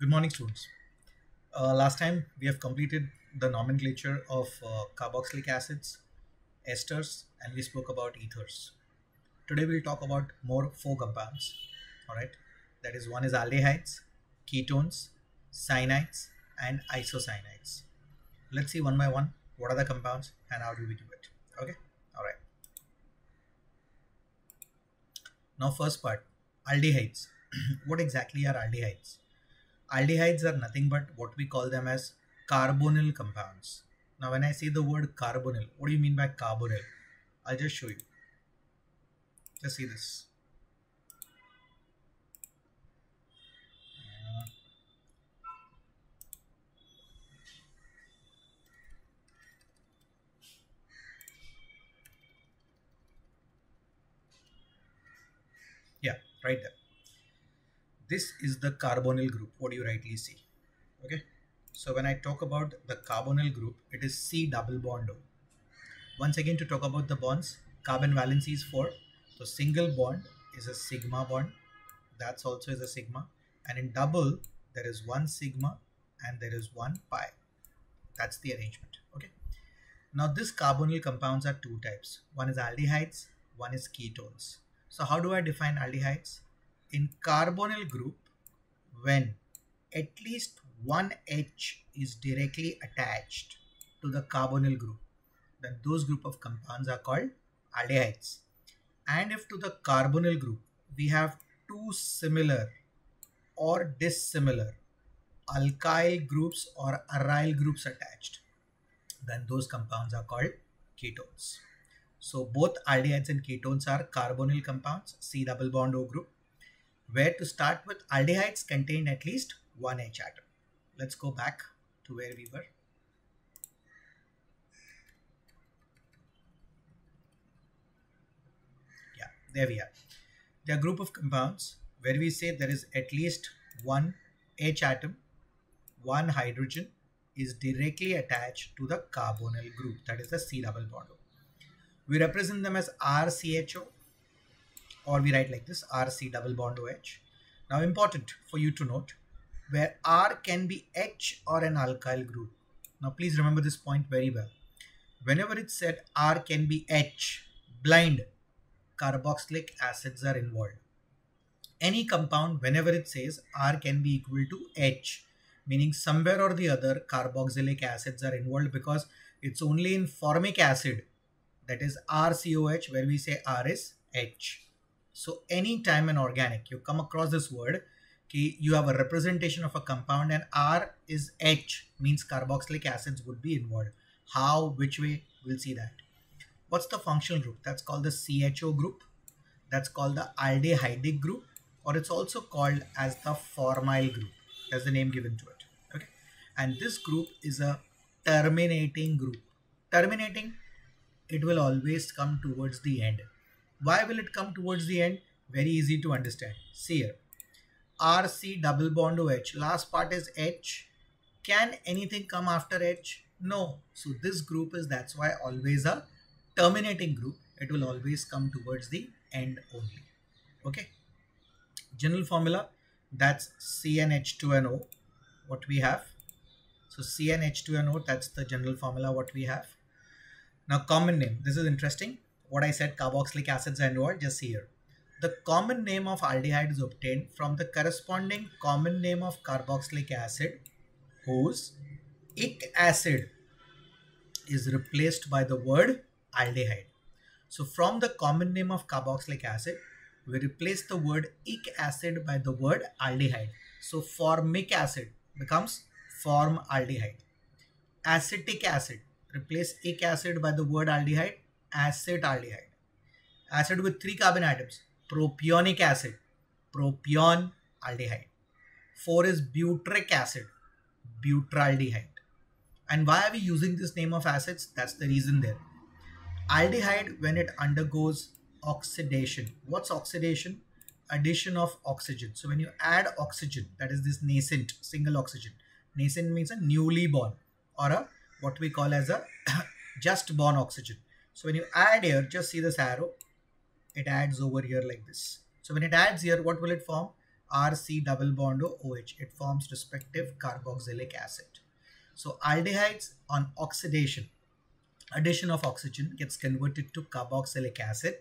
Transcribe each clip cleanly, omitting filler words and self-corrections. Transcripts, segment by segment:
Good morning, students. Last time we have completed the nomenclature of carboxylic acids, esters, and we spoke about ethers. Today we'll talk about more four compounds. All right, that is one is aldehydes, ketones, cyanides, and isocyanides. Let's see one by one what are the compounds and how do we do it. Okay, all right. Now first part, aldehydes. What exactly are aldehydes? Aldehydes are nothing but what we call them as carbonyl compounds. Now when I say the word carbonyl, what do you mean by carbonyl? I'll just show you. Just see this. Yeah, right there. This is the carbonyl group, what you rightly see. Okay. So when I talk about the carbonyl group, it is C double bond O. Once again, to talk about the bonds, carbon valency is 4. So single bond is a sigma bond. That's also is a sigma. And in double, there is one sigma and there is one pi. That's the arrangement. Okay. Now this carbonyl compounds are two types. One is aldehydes, one is ketones. So how do I define aldehydes? In carbonyl group, when at least one H is directly attached to the carbonyl group, then those group of compounds are called aldehydes. And if to the carbonyl group we have two similar or dissimilar alkyl groups or aryl groups attached, then those compounds are called ketones. So both aldehydes and ketones are carbonyl compounds, C double bond O group, where to start with aldehydes contain at least one H atom. Let's go back to where we were. Yeah, there we are. There are a group of compounds where we say there is at least one H atom, one hydrogen is directly attached to the carbonyl group, that is the C double bond O. We represent them as RCHO, or we write like this, RC double bond OH. Now important for you to note, where R can be H or an alkyl group. Now please remember this point very well. Whenever it's said R can be H, blind, carboxylic acids are involved. Any compound, whenever it says R can be equal to H, meaning somewhere or the other carboxylic acids are involved, because it's only in formic acid, that is RCOH, where we say R is H. So anytime in organic you come across this word, you have a representation of a compound and R is H, means carboxylic acids would be involved. How, which way, we'll see that. What's the functional group? That's called the CHO group. That's called the aldehydic group, or it's also called as the formyl group. That's the name given to it. Okay. And this group is a terminating group. Terminating, it will always come towards the end. Why will it come towards the end? Very easy to understand. See here. RC double bond OH. Last part is H. Can anything come after H? No. So this group is, that's why always a terminating group. It will always come towards the end only. Okay. General formula, that's CnH2nO, what we have. So CnH2nO, that's the general formula what we have. Now common name, this is interesting. What I said, carboxylic acids and what, just see here. The common name of aldehyde is obtained from the corresponding common name of carboxylic acid, whose ic acid is replaced by the word aldehyde. So from the common name of carboxylic acid, we replace the word ic acid by the word aldehyde. So formic acid becomes formaldehyde. Acetic acid, replace ic acid by the word aldehyde, acetaldehyde. Acid with 3 carbon atoms, propionic acid, propion aldehyde. 4 is butyric acid, butraldehyde. And why are we using this name of acids? That's the reason there. Aldehyde, when it undergoes oxidation. What's oxidation? Addition of oxygen. So when you add oxygen, that is this nascent single oxygen. Nascent means a newly born, or a what we call as a just born oxygen. So when you add here, just see this arrow, it adds over here like this. So when it adds here, what will it form? RC double bond OH. It forms respective carboxylic acid. So aldehydes on oxidation, addition of oxygen gets converted to carboxylic acid.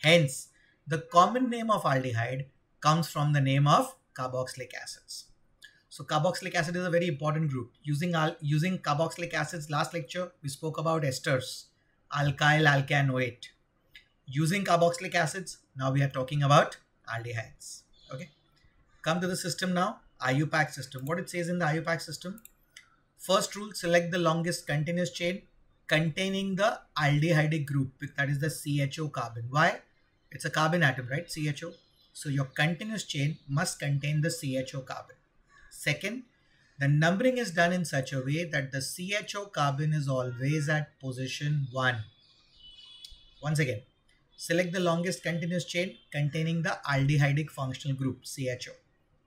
Hence, the common name of aldehyde comes from the name of carboxylic acids. So carboxylic acid is a very important group. Using carboxylic acids, last lecture we spoke about esters, alkyl alkanoate. Using carboxylic acids, now we are talking about aldehydes. Okay. Come to the system now. IUPAC system. What it says in the IUPAC system? First rule, select the longest continuous chain containing the aldehydic group, that is the CHO carbon. Why? It's a carbon atom, right? CHO. So your continuous chain must contain the CHO carbon. Second, the numbering is done in such a way that the CHO carbon is always at position 1. Once again, select the longest continuous chain containing the aldehydic functional group, CHO.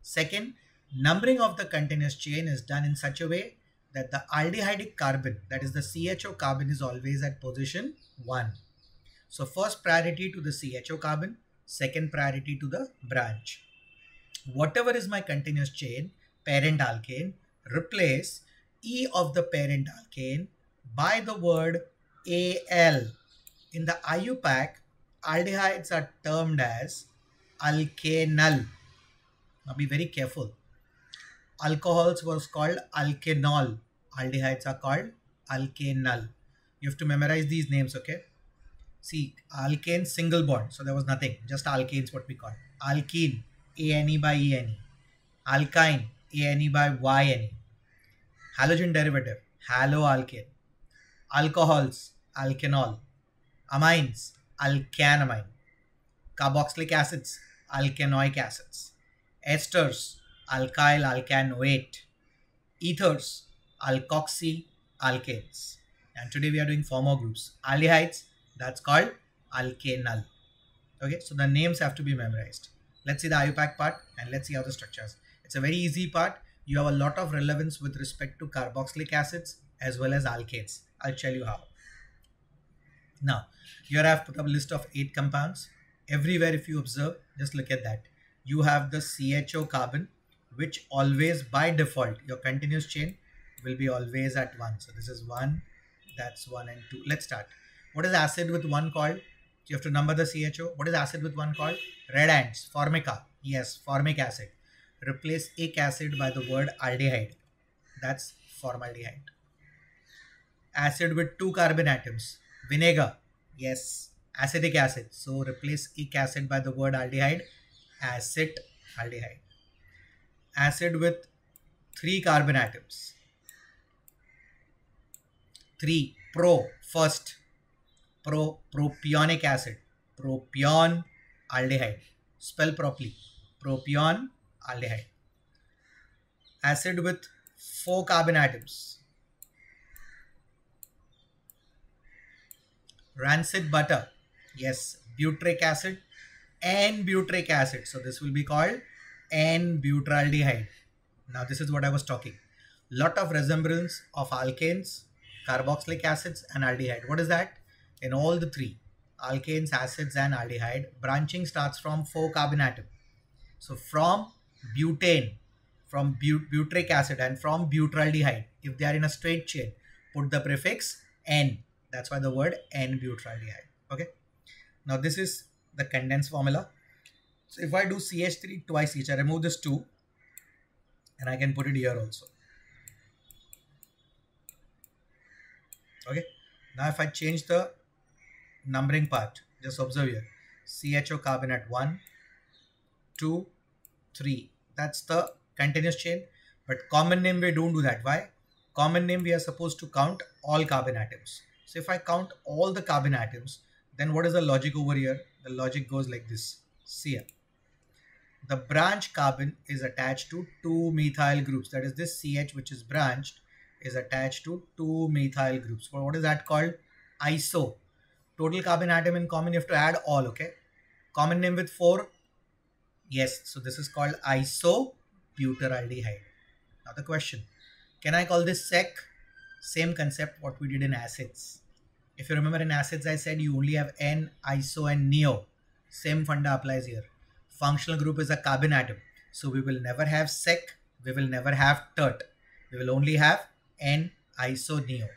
Second, numbering of the continuous chain is done in such a way that the aldehydic carbon, that is the CHO carbon, is always at position 1. So first priority to the CHO carbon, second priority to the branch. Whatever is my continuous chain, parent alkane, replace E of the parent alkane by the word Al. In the IUPAC, aldehydes are termed as alkanal. Now be very careful. Alcohols was called alkanol. Aldehydes are called alkanal. You have to memorize these names, okay? See, alkane single bond, so there was nothing, just alkanes what we call. Alkene, ANE by ENE. Alkyne, ANE by YNE. Halogen derivative, haloalkane. Alcohols, alkanol. Amines, alkanamine. Carboxylic acids, alkanoic acids. Esters, alkyl alkanoate. Ethers, alkoxy alkanes. And today we are doing 4 more groups. Aldehydes, that's called alkanal. Okay, so the names have to be memorized. Let's see the IUPAC part and let's see how the structures. It's a very easy part. You have a lot of relevance with respect to carboxylic acids as well as alkanes. I'll tell you how. Now, here I have put up a list of 8 compounds. Everywhere if you observe, just look at that. You have the CHO carbon, which always by default, your continuous chain will be always at 1. So this is 1, that's 1 and 2. Let's start. What is acid with 1 called? You have to number the CHO. What is acid with 1 called? Red ants, formica. Yes, formic acid. Replace ic acid by the word aldehyde. That's formaldehyde. Acid with 2 carbon atoms. Vinegar. Yes, acetic acid. So replace ic acid by the word aldehyde. Acetaldehyde. Acid with 3 carbon atoms. 3. First. Propionic acid. Propion aldehyde. Spell properly. Propion aldehyde. Acid with 4 carbon atoms. Rancid butter. Yes, butyric acid. N-butyric acid. So this will be called N-butyraldehyde. Now this is what I was talking. Lot of resemblance of alkanes, carboxylic acids and aldehyde. What is that? In all the 3, alkanes, acids and aldehyde, branching starts from 4 carbon atom. So from butane, from butyric acid and from butyraldehyde, if they are in a straight chain, put the prefix N. That's why the word N-butyraldehyde. Okay. Now this is the condensed formula. So if I do CH3 twice each, I remove this 2 and I can put it here also. Okay. Now if I change the numbering part, just observe here. CHO carbon at 1, 2, 3. That's the continuous chain. But common name we don't do that. Why? Common name we are supposed to count all carbon atoms. So if I count all the carbon atoms, then what is the logic over here? The logic goes like this. See here. The branch carbon is attached to 2 methyl groups. That is this CH which is branched is attached to 2 methyl groups. Well, what is that called? Iso. Total carbon atom in common, you have to add all, okay? Common name with 4. Yes, so this is called isobutyraldehyde. Now the question, can I call this sec? Same concept what we did in acids. If you remember in acids, I said you only have N, iso and neo. Same funda applies here. Functional group is a carbon atom. So we will never have sec, we will never have tert. We will only have N-iso-neo.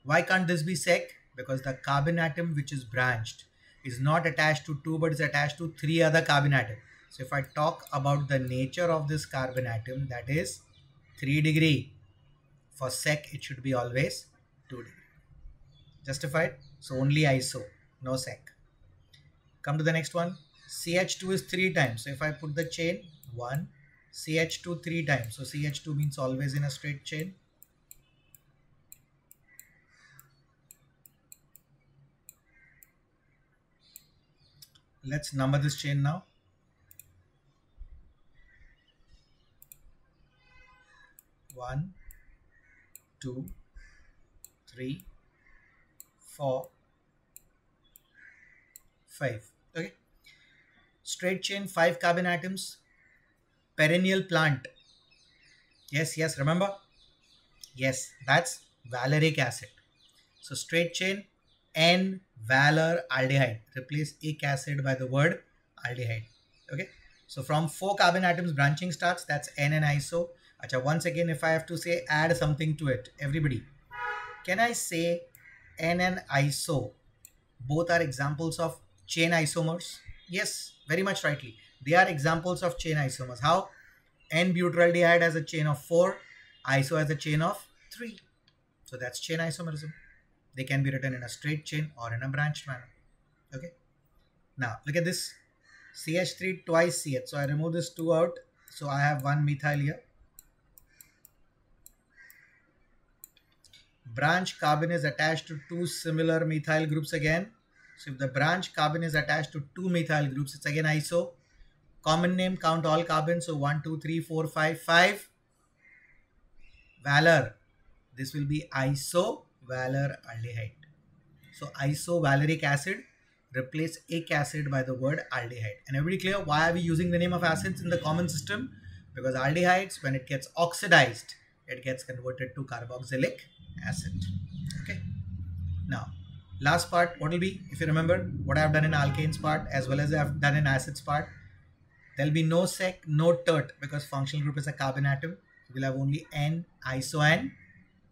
Why can't this be sec? Because the carbon atom which is branched is not attached to 2 but is attached to 3 other carbon atoms. So if I talk about the nature of this carbon atom, that is 3 degree. For sec, it should be always 2 degree. Justified? So only iso, no sec. Come to the next one. CH2 is 3 times. So if I put the chain 1, CH2 3 times. So CH2 means always in a straight chain. Let's number this chain now. 1, 2, 3, 4, 5. Okay. Straight chain, 5 carbon atoms. Perennial plant. Yes, remember? Yes, that's valeric acid. So straight chain, N-valer aldehyde. Replace ic acid by the word aldehyde. Okay. So from 4 carbon atoms branching starts, that's N and iso. Acha, once again, if I have to say add something to it, everybody, can I say N and iso both are examples of chain isomers? Yes, very much rightly. They are examples of chain isomers. How? N-butyraldehyde has a chain of 4, iso has a chain of 3. So that's chain isomerism. They can be written in a straight chain or in a branched manner. Okay. Now look at this. CH3 twice CH. So I remove this 2 out. So I have 1 methyl here. Branch carbon is attached to 2 similar methyl groups again. So if the branch carbon is attached to 2 methyl groups, it's again iso. Common name, count all carbons. So 1, 2, 3, 4, 5, 5. Valer. This will be iso-valer aldehyde. So iso-valeric acid, replace ic acid by the word aldehyde. And everybody clear why are we using the name of acids in the common system? Because aldehydes, when it gets oxidized, it gets converted to carboxylic acid. Okay. Now, last part, what will be, if you remember what I have done in alkanes part as well as I have done in acids part, there will be no sec, no tert because functional group is a carbon atom. We'll have only N, iso and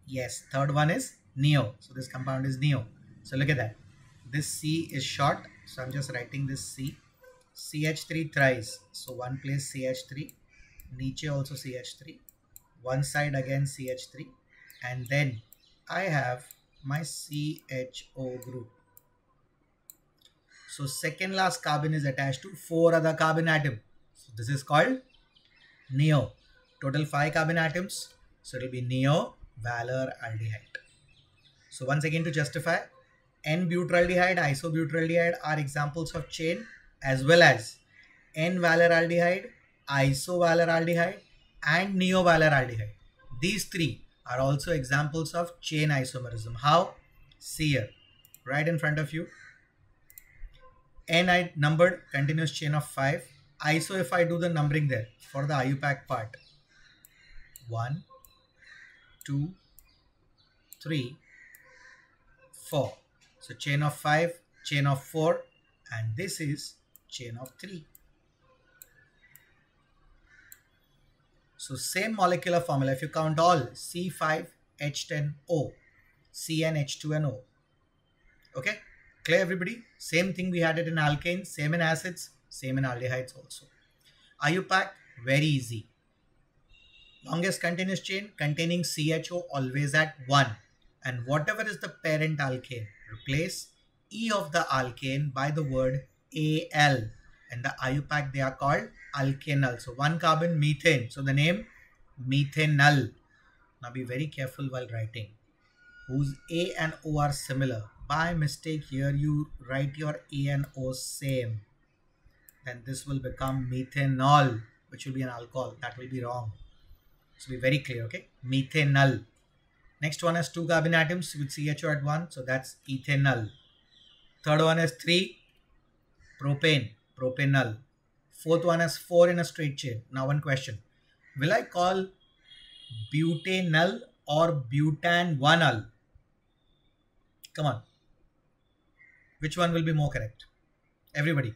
yes, third one is neo. So this compound is neo. So look at that. This C is short. So I'm just writing this C. CH3 thrice. So one place CH3. Niche also CH3. One side again CH3. And then I have my CHO group. So second last carbon is attached to 4 other carbon atoms. So this is called neo. Total 5 carbon atoms. So it will be neo-valer aldehyde. So once again to justify, N-butyraldehyde, isobutyraldehyde are examples of chain as well as N-valer aldehyde, iso-valer aldehyde and neo-valer aldehyde. These 3 are also examples of chain isomerism. How? See here, right in front of you. N I numbered continuous chain of 5. Iso, if I do the numbering there for the IUPAC part, 1, 2, 3, 4. So chain of 5, chain of 4, and this is chain of 3. So same molecular formula. If you count all C5H10O, CnH2NO. Okay, clear everybody? Same thing we had it in alkanes, same in acids, same in aldehydes also. IUPAC, very easy. Longest continuous chain containing CHO always at 1. And whatever is the parent alkane, replace E of the alkane by the word Al. And the IUPAC, they are called alkanal. So 1 carbon methane. So the name methanol. Now be very careful while writing. Whose A and O are similar. By mistake here you write your A and O same. Then this will become methanol, which will be an alcohol. That will be wrong. So be very clear, okay? Methanol. Next one has 2 carbon atoms with CHO at 1. So that's ethanol. Third one has 3. Propane. Propanol. Fourth one has 4 in a straight chain. Now one question. Will I call butanol or butanol? Come on. Which one will be more correct? Everybody.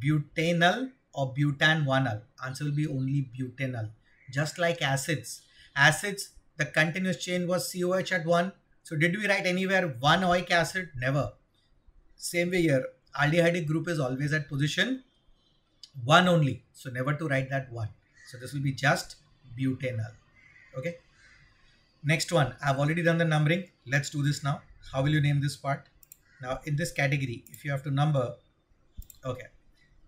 Butanol or butan 1-al? Answer will be only butanal. Just like acids. Acids, the continuous chain was COH at 1. So did we write anywhere 1 oic acid? Never. Same way here. Aldehydic group is always at position 1 only. So never to write that 1. So this will be just butanal. Okay. Next one. I've already done the numbering. Let's do this now. How will you name this part? Now in this category, if you have to number, okay.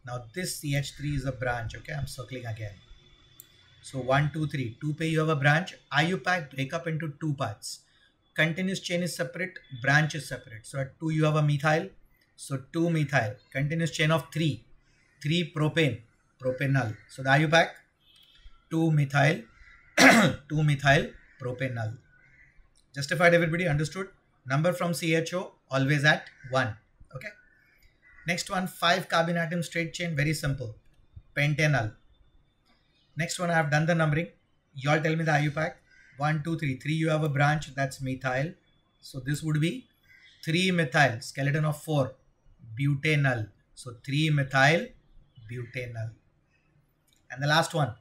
Now this CH3 is a branch. Okay. I'm circling again. So 1, 2, 3. 2 pe you have a branch. IUPAC break up into 2 parts. Continuous chain is separate, branch is separate. So at 2 you have a methyl. So 2 methyl. Continuous chain of 3. 3 propane, propanal. So the IUPAC 2 methyl, 2 methyl propanal. Justified, everybody understood? Number from CHO always at 1. Okay. Next one, 5 carbon atom straight chain, very simple. Pentanal. Next one, I have done the numbering. You all tell me the IUPAC. 1, 2, 3. 3 you have a branch, that's methyl. So this would be 3 methyl, skeleton of 4, butanal. So 3 methyl butanal. And the last one.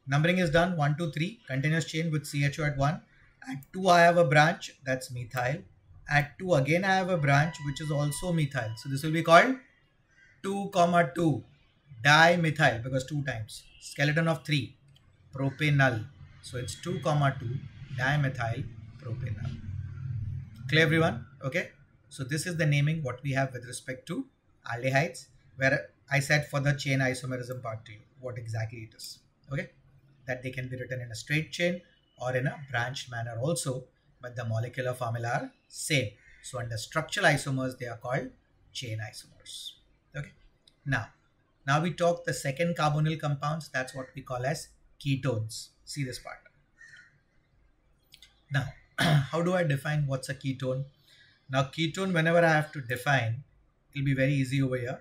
Numbering is done. 1, 2, 3. Continuous chain with CHO at 1. At 2 I have a branch, that's methyl. At 2 again I have a branch which is also methyl. So this will be called 2, 2 dimethyl because 2 times. Skeleton of 3, propanal. So it's 2, 2 dimethyl propanal. Clear everyone? Okay. So this is the naming what we have with respect to aldehydes, where I said for the chain isomerism part to you what exactly it is. Okay. That they can be written in a straight chain or in a branched manner also, but the molecular formula are same. So under structural isomers, they are called chain isomers. Okay. Now we talk the second carbonyl compounds. That's what we call as ketones. See this part. Now, how do I define what's a ketone? Now, ketone, whenever I have to define, it'll be very easy over here.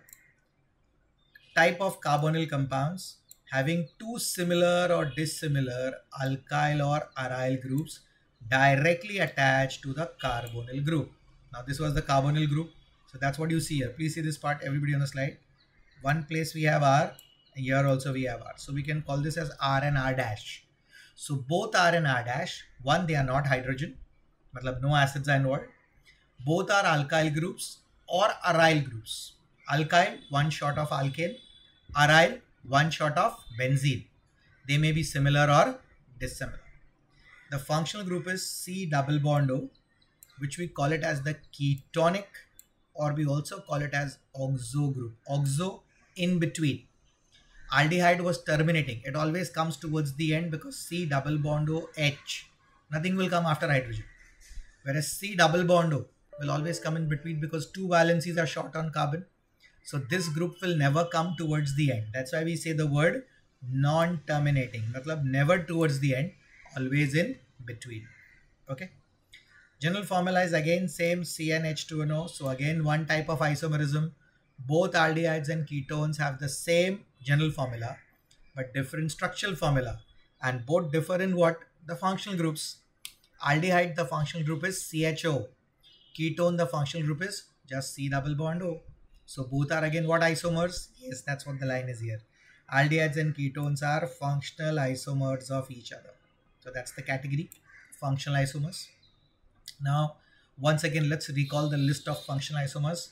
Type of carbonyl compounds having 2 similar or dissimilar alkyl or aryl groups directly attached to the carbonyl group. Now, this was the carbonyl group. So that's what you see here. Please see this part, everybody on the slide. One place we have R, and here also we have R. So we can call this as R and R dash. So both R and R dash, one, they are not hydrogen, matlab no acids are involved. Both are alkyl groups or aryl groups. Alkyl, one short of alkane. Aryl, one short of benzene. They may be similar or dissimilar. The functional group is C double bond O, which we call it as the ketonic, or we also call it as oxo group. Oxo, in between. Aldehyde was terminating. It always comes towards the end because C double bond O H. Nothing will come after hydrogen. Whereas C double bond O will always come in between because 2 valencies are short on carbon. So this group will never come towards the end. That's why we say the word non-terminating. Matlab never towards the end, always in between. Okay. General formula is again same, CnH2NO. So again one type of isomerism. Both aldehydes and ketones have the same general formula but different structural formula, and both differ in what? The functional groups. Aldehyde, the functional group is CHO. Ketone, the functional group is just C double bond O. So both are again what isomers? Yes, that's what the line is here. Aldehydes and ketones are functional isomers of each other. So that's the category, functional isomers. Now, once again, let's recall the list of functional isomers.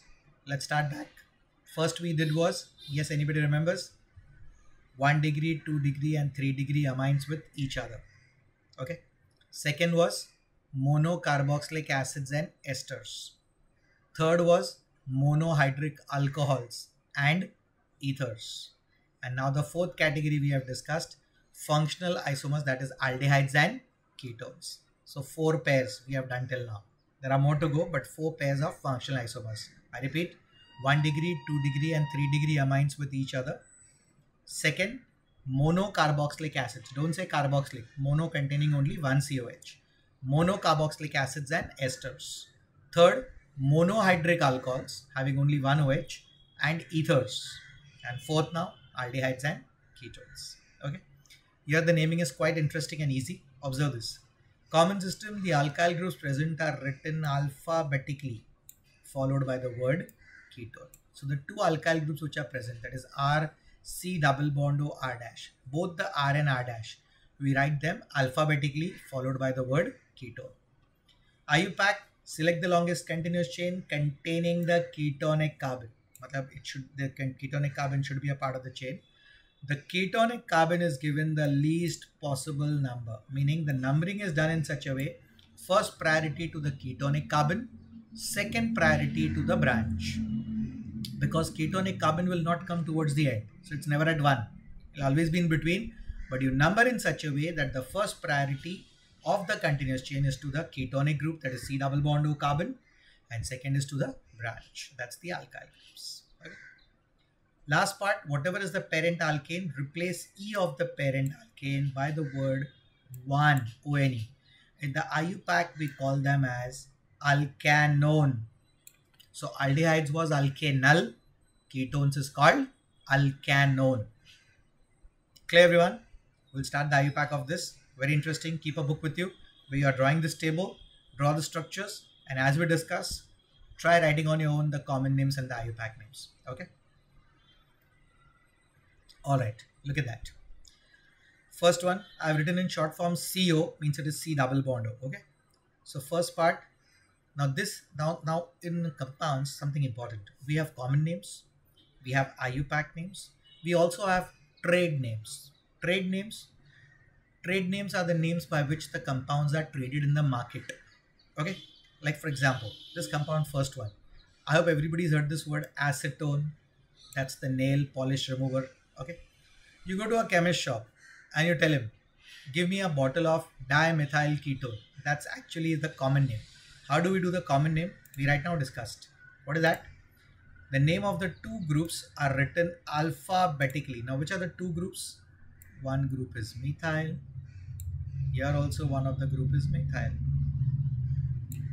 Let's start back. First we did was, yes, anybody remembers? 1 degree, 2 degree and 3 degree amines with each other. Okay. Second was monocarboxylic acids and esters. Third was monohydric alcohols and ethers. And now the fourth category we have discussed, functional isomers, that is aldehydes and ketones. So 4 pairs we have done till now. There are more to go, but 4 pairs of functional isomers. I repeat, 1 degree, 2 degree and 3 degree amines with each other. Second, monocarboxylic acids. Don't say carboxylic. Mono containing only one COH. Monocarboxylic acids and esters. Third, monohydric alcohols having only one OH and ethers. And fourth now, aldehydes and ketones. Okay. Here the naming is quite interesting and easy. Observe this. Common system, the alkyl groups present are written alphabetically followed by the word ketone. So the 2 alkyl groups which are present, that is R C double bond O R dash. Both the R and R dash, we write them alphabetically followed by the word ketone. IUPAC, select the longest continuous chain containing the ketonic carbon. The ketonic carbon should be a part of the chain. The ketonic carbon is given the least possible number, meaning the numbering is done in such a way, first priority to the ketonic carbon, second priority to the branch. Because ketonic carbon will not come towards the end. So it's never at 1. It'll always be in between. But you number in such a way that the first priority of the continuous chain is to the ketonic group, that is C double bond O carbon, and second is to the branch. That's the alkyl groups. Okay. Last part, whatever is the parent alkane, replace E of the parent alkane by the word 1, O-N-E. In the IUPAC, we call them as alkanone. So aldehydes was alkanal, ketones is called alkanone. Clear, everyone? We'll start the IUPAC of this. Very interesting. Keep a book with you where you are drawing this table, draw the structures, and as we discuss, try writing on your own the common names and the IUPAC names. Okay? Alright, look at that. First one, I've written in short form CO, means it is C double bond O. Okay? So first part, now in compounds, something important. We have common names, we have IUPAC names, we also have trade names. Trade names are the names by which the compounds are traded in the market. Okay, like for example, this compound, first one, I hope everybody's heard this word acetone. That's the nail polish remover. Okay, you go to a chemist shop and you tell him, give me a bottle of dimethyl ketone. That's actually the common name. How do we do the common name? We right now discussed. What is that? The name of the two groups are written alphabetically. Now, which are the two groups? One group is methyl. Here also one of the group is methyl.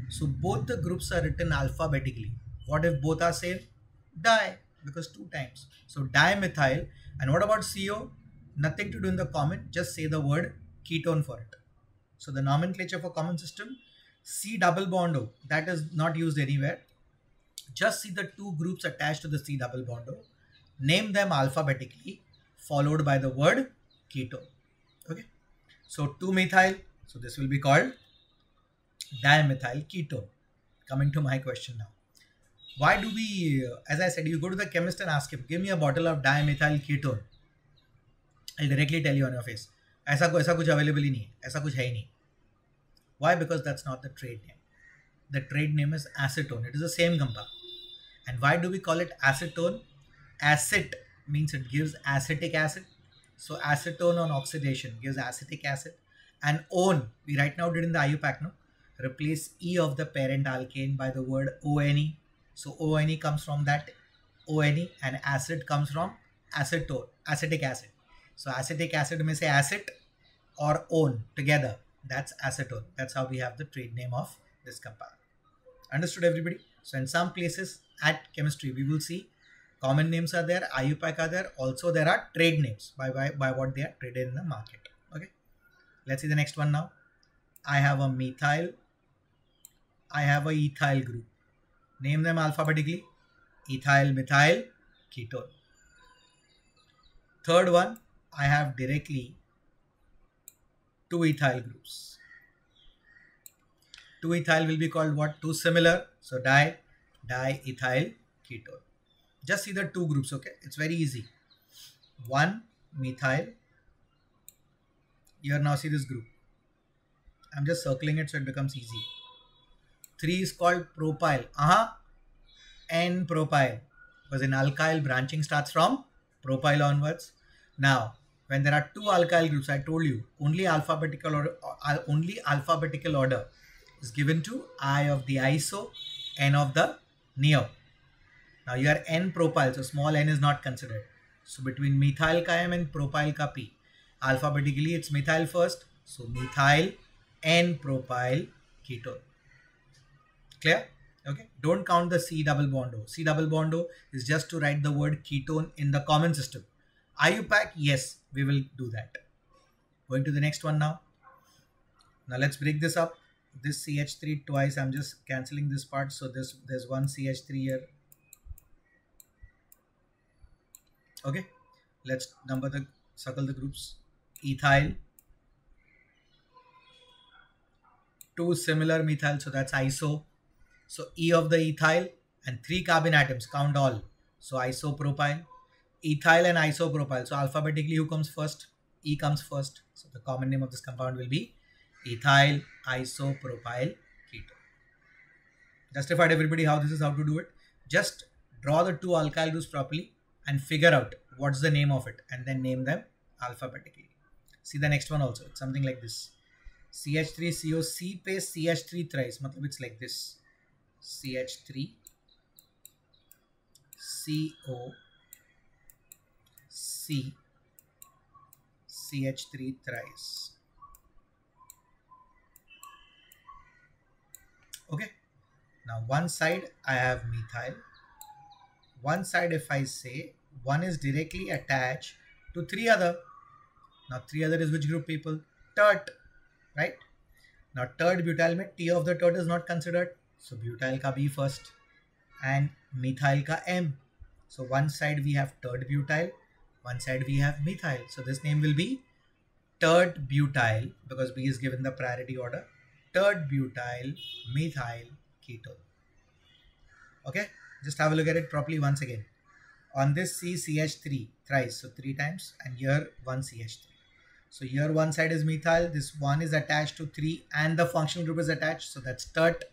So both the groups are written alphabetically. What if both are same? Di, because 2 times. So dimethyl. And what about CO? Nothing to do in the common. Just say the word ketone for it. So the nomenclature for common system, C double bond O, that is not used anywhere. Just see the two groups attached to the C double bond O. Name them alphabetically, followed by the word ketone. Okay. So 2-methyl. So this will be called dimethyl ketone. Coming to my question now. Why do we, as I said, you go to the chemist and ask him, give me a bottle of dimethyl ketone. I'll directly tell you on your face, ऐसा कुछ available ही नहीं, ऐसा कुछ है ही नहीं. Why? Because that's not the trade name. The trade name is acetone. It is the same compound. And why do we call it acetone? Acet means it gives acetic acid. So acetone on oxidation gives acetic acid. And one, we right now did in the IUPAC, no? Replace E of the parent alkane by the word ONE. So ONE comes from that ONE, and acid comes from acetone, acetic acid. So acetic acid may say acet or one together. That's acetone. That's how we have the trade name of this compound. Understood, everybody? So in some places at chemistry, we will see common names are there, IUPAC are there. Also, there are trade names by what they are traded in the market. Okay. Let's see the next one now. I have a methyl. I have a ethyl group. Name them alphabetically. Ethyl, methyl, ketone. Third one, I have directly 2 ethyl groups. 2 ethyl will be called what? 2 similar. So di-ethyl ketone. Just see the 2 groups, okay? It's very easy. 1 methyl. Here now see this group. I'm just circling it so it becomes easy. 3 is called propyl. N-propyl. Because in alkyl, branching starts from propyl onwards. Now, when there are 2 alkyl groups, I told you, only alphabetical order is given to I of the iso, N of the neo. Now you are N-propyl, so small n is not considered. So between methyl ka M and propyl ka P, alphabetically it's methyl first. So methyl N-propyl ketone. Clear? Okay. Don't count the C double bond O. C double bond O is just to write the word ketone in the common system. IUPAC, yes, we will do that. Going to the next one now. Now let's break this up. This CH3 twice. I'm just cancelling this part. So there's one CH3 here. Okay. Let's circle the groups. Ethyl, two similar methyl, so that's iso. So E of the ethyl and 3 carbon atoms, count all. So isopropyl, ethyl and isopropyl. So alphabetically who comes first? E comes first. So the common name of this compound will be ethyl isopropyl ketone. Justified everybody how this is how to do it. Just draw the two alkyl groups properly and figure out what's the name of it and then name them alphabetically. See the next one also. It's something like this. CH3CO C paste CH3 thrice. Matlab it's like this. CH3 CO C CH3 thrice. Okay. Now one side I have methyl. One side if I say one is directly attached to 3 other. Now 3 other is which group people? Tert. Right? Now tert butyl mein T of the tert is not considered. So butyl ka B first and methyl ka M. So one side we have tert butyl, one side we have methyl. So this name will be tert butyl because B is given the priority order. Tert butyl methyl ketone. Okay, just have a look at it properly once again. On this CH3 thrice, so 3 times, and here 1 CH3. So here one side is methyl, this one is attached to 3 and the functional group is attached. So that's tert.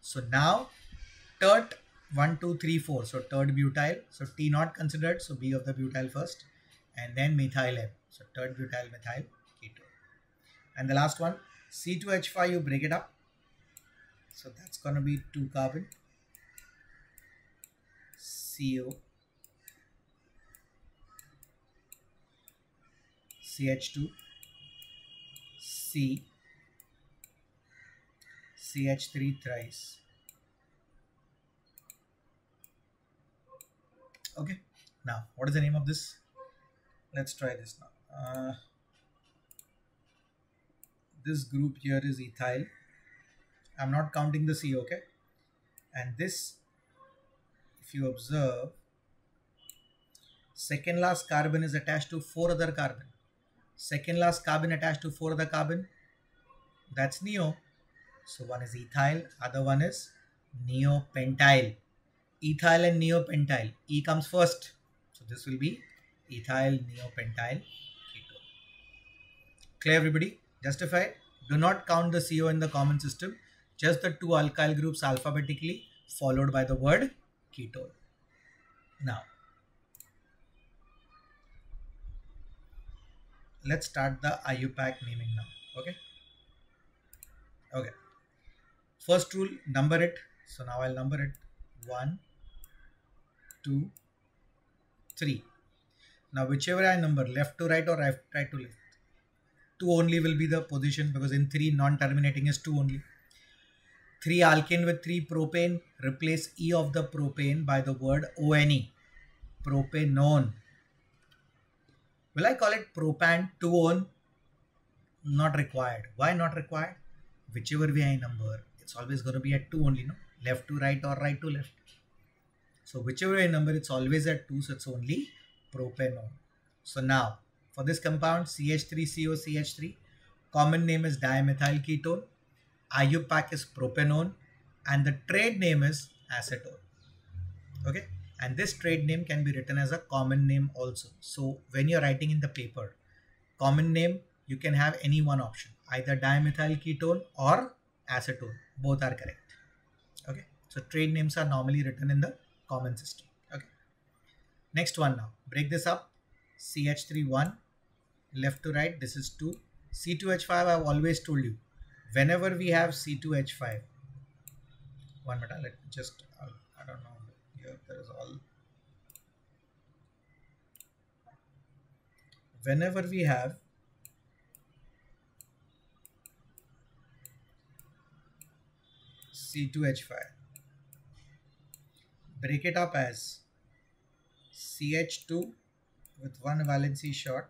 So now tert 1, 2, 3, 4. So tert butyl. So T not considered. So B of the butyl first and then methyl M. So tert butyl methyl ketone. And the last one C2H5, you break it up. So that's going to be 2 carbon CO CH2 C CH3 thrice. Okay, now what is the name of this? Let's try this now. This group here is ethyl. I'm not counting the C, okay? And this, if you observe, second last carbon is attached to 4 other carbon. Second last carbon attached to 4 other carbon, that's neo. So one is ethyl, other one is neopentyl. Ethyl and neopentyl. E comes first. So this will be ethyl neopentyl ketone. Clear everybody? Justified? Do not count the CO in the common system. Just the 2 alkyl groups alphabetically followed by the word ketone. Now, let's start the IUPAC naming now. Okay. Okay. First rule, number it. So now I'll number it 1, 2, 3. Now whichever I number, left to right or right to left, 2 only will be the position because in 3 non-terminating is 2 only. 3 alkane with 3 propane, replace E of the propane by the word ONE, propanone. Will I call it propan 2-one? Not required. Why not required? Whichever way I number, it's always going to be at 2 only, no? Left to right or right to left. So whichever way I number, it's always at 2, so it's only propanone. So now, for this compound, CH3COCH3, common name is dimethyl ketone, IUPAC is propanone, and the trade name is acetone. Okay, and this trade name can be written as a common name also. So when you're writing in the paper, common name, you can have any one option, either dimethyl ketone or acetone. Both are correct. Okay, so trade names are normally written in the common system. Okay, next one now. Break this up. CH3 1, left to right, this is 2. C2H5, I've always told you, whenever we have C2H5, 1 minute, let me just, I don't know, here there is all. Whenever we have C2H5, break it up as CH2 with 1 valency short,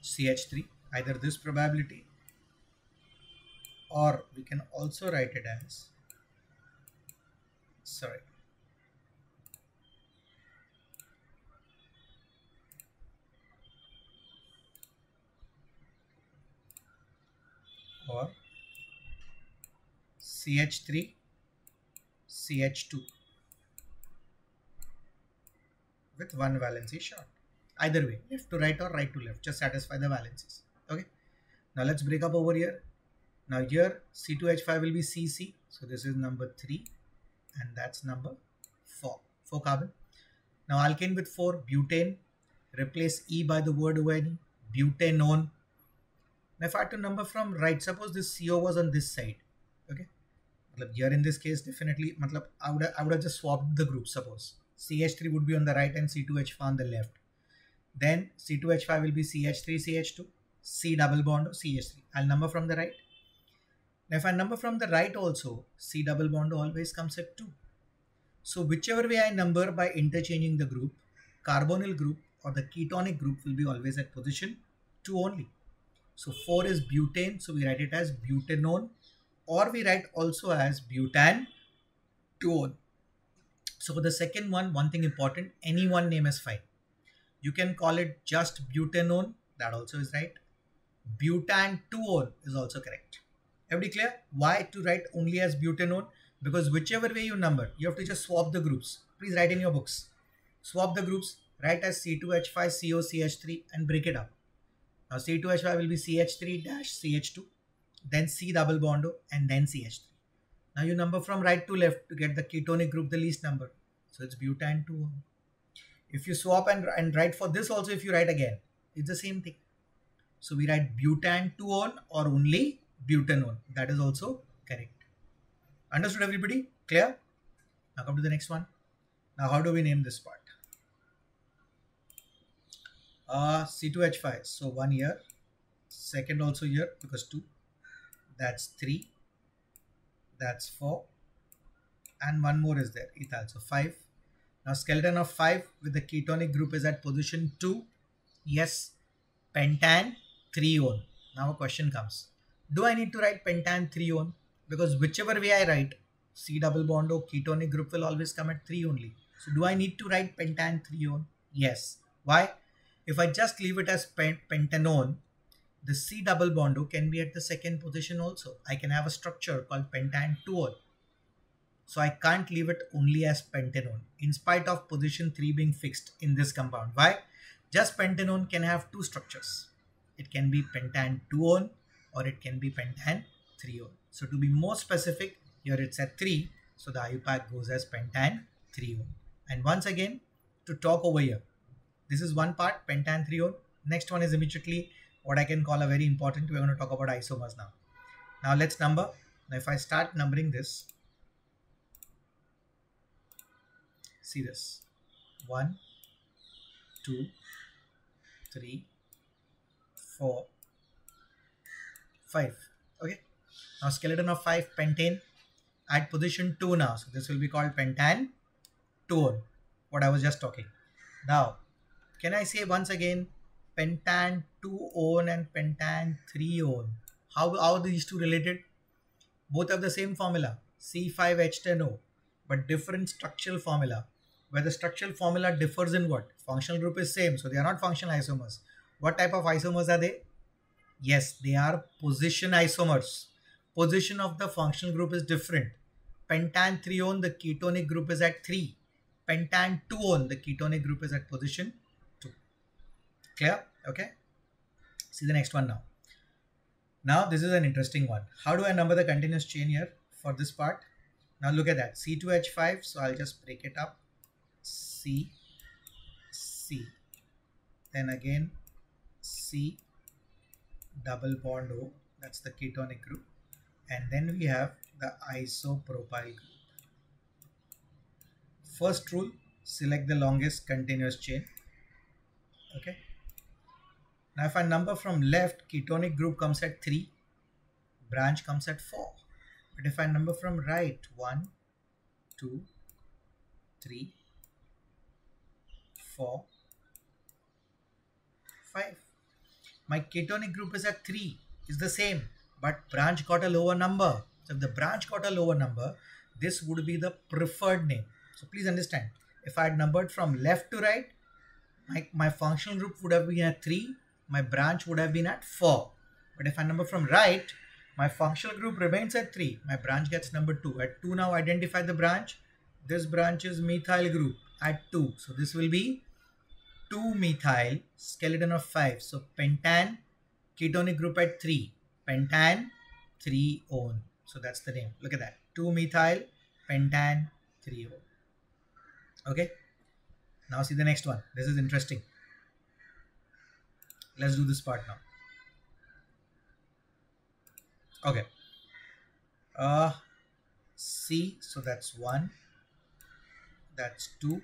CH3, either this probability, or we can also write it as sorry. Or CH3, CH2 with one valency short. Either way, left to right or right to left, just satisfy the valencies. Okay. Now let's break up over here. Now here C2H5 will be CC. So this is number 3 and that's number 4. 4 carbon. Now alkane with 4, butane. Replace E by the word ONE, butanone. Now if I had to number from right, suppose this CO was on this side. Okay. Here in this case, definitely, I would have just swapped the group. Suppose CH3 would be on the right and C2H5 on the left. Then C2H5 will be CH3, CH2, C double bond O, CH3. I'll number from the right. Now if I number from the right also, C double bond O always comes at 2. So whichever way I number by interchanging the group, carbonyl group or the ketonic group will be always at position 2 only. So 4 is butane, so we write it as butanone, or we write also as butanone. So for the second one thing important, any one name is fine. You can call it just butanone, that also is right. Butanone is also correct. Everybody clear? Why to write only as butanone? Because whichever way you number, you have to just swap the groups. Please write in your books. Swap the groups, write as C2H5, CO, CH3 and break it up. Now C2H5 will be CH3-CH2, then C double bond O and then CH3. Now you number from right to left to get the ketonic group the least number. So it's butanone. If you swap and write for this also, if you write again, it's the same thing. So we write butanone or only butanone. That is also correct. Understood everybody? Clear? Now come to the next one. Now how do we name this part? C2H5. So 1 here. Second also here because 2. That's 3. That's 4. And one more is there. Ethyl. So 5. Now skeleton of 5 with the ketonic group is at position 2. Yes. Pentan 3-one. Now a question comes. Do I need to write pentan 3-one? Because whichever way I write, C double bond O ketonic group will always come at 3 only. So do I need to write pentan 3-one? Yes. Why? If I just leave it as pentanone, the C double bond O can be at the second position also. I can have a structure called pentan 2-one. So I can't leave it only as pentanone in spite of position 3 being fixed in this compound. Why? Just pentanone can have 2 structures. It can be pentan 2-one or it can be pentan 3-one. So to be more specific, here it's at 3. So the IUPAC goes as pentan 3-one. And once again, to talk over here, this is one part, pentan 3-one. Next one is immediately what I can call a very important. We're going to talk about isomers now. Now let's number. Now if I start numbering this, see this. 1, 2, 3, 4, 5. Okay. Now skeleton of 5, pentane at position 2 now. So this will be called pentan 2-one. What I was just talking. Now, can I say once again pentan 2-one and pentan 3-one? How are these two related? Both have the same formula, C5H10O, but different structural formula. Where the structural formula differs in what? Functional group is same, so they are not functional isomers. What type of isomers are they? Yes, they are position isomers. Position of the functional group is different. Pentan 3-one, the ketonic group is at 3. Pentan 2-one, the ketonic group is at position 2. Clear? Okay. See the next one now. Now this is an interesting one. How do I number the continuous chain here for this part? Now look at that. C2H5. So I'll just break it up. C, C. Then again C double bond O. That's the ketonic group. And then we have the isopropyl group. First rule, select the longest continuous chain. Okay. Now if I number from left, ketonic group comes at 3, branch comes at 4. But if I number from right, 1, 2, 3, 4, 5. My ketonic group is at 3, is the same, but branch got a lower number. So if the branch got a lower number, this would be the preferred name. So please understand, if I had numbered from left to right, my functional group would have been at 3, my branch would have been at 4. But if I number from right, my functional group remains at 3, my branch gets number 2. At 2 now identify the branch. This branch is methyl group at 2. So this will be 2-methyl, skeleton of 5. So pentan, ketonic group at 3. Pentan, 3-one. So that's the name. Look at that. 2-methyl, pentan, 3-one. Okay. Now see the next one. This is interesting. Let's do this part now. Okay. C. So that's 1. That's 2.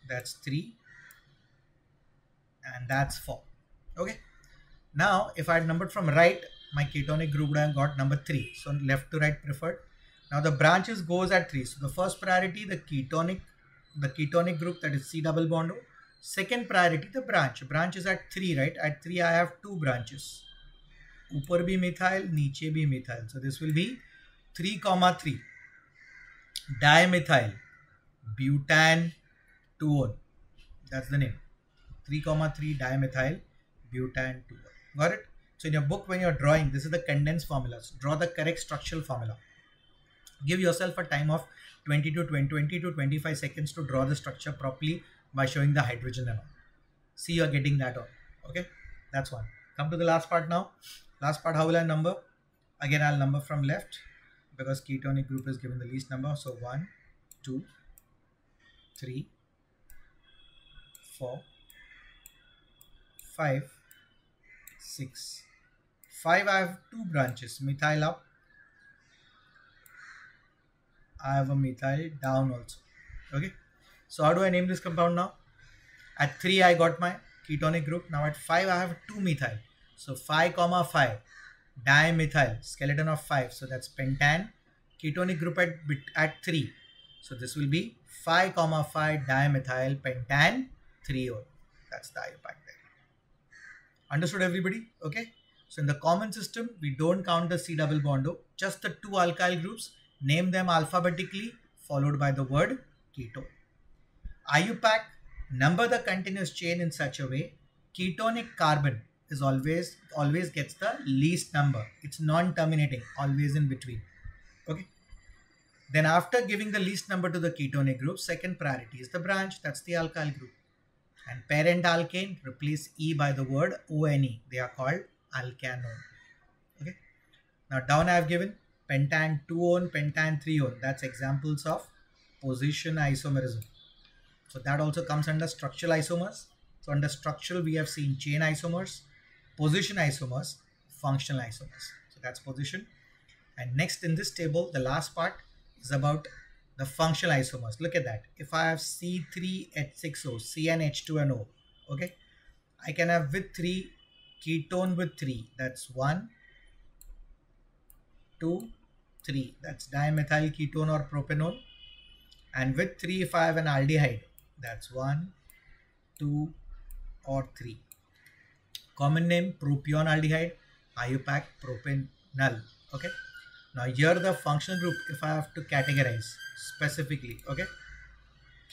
That's 3. And that's 4. Okay. Now, if I had numbered from right, my ketonic group would have got number 3. So left to right preferred. Now the branches goes at 3. So the first priority, the ketonic group, that is C double bond O. Second priority, the branch. Branch is at 3, right? At 3, I have 2 branches. Upar bhi methyl, niche bhi methyl. So this will be 3,3. Dimethyl, butan, 2-one. That's the name. 3,3 dimethyl, butan, 2-one. Got it? So in your book, when you're drawing, this is the condensed formulas. Draw the correct structural formula. Give yourself a time of 20 to 25 seconds to draw the structure properly by showing the hydrogen and all. See, you're getting that on. Okay, that's one. Come to the last part now. Last part, how will I number? Again, I'll number from left because ketonic group is given the least number. So 1, 2, 3, 4, 5, 6. 5, I have 2 branches. Methyl up. I have a methyl down also. Okay. So how do I name this compound now? At 3, I got my ketonic group. Now at 5, I have 2 methyl. So 5, 5. Dimethyl, skeleton of 5. So that's pentan. Ketonic group at 3. So this will be 5, 5 dimethyl pentan 3-one. That's the IUPAC there. Understood everybody? Okay. So in the common system, we don't count the C double bond O, just the 2 alkyl groups. Name them alphabetically followed by the word ketone. IUPAC, number the continuous chain in such a way, ketonic carbon is always gets the least number. It's non-terminating, always in between. Okay. Then after giving the least number to the ketonic group, second priority is the branch. That's the alkyl group. And parent alkane, replace E by the word ONE. They are called alkanone. Okay. Now down I have given pentan 2-one, pentan 3-one. That's examples of position isomerism. So that also comes under structural isomers. So under structural, we have seen chain isomers, position isomers, functional isomers. So that's position. And next in this table, the last part is about the functional isomers. Look at that. If I have C3H6O, C and H2NO, okay, I can have with 3, ketone with 3. That's 1, 2, 3. That's dimethyl ketone or propanone. And with 3, if I have an aldehyde, that's 1, 2, or 3. Common name, propion aldehyde, IUPAC propanol. Okay. Now here the functional group, if I have to categorize specifically, okay.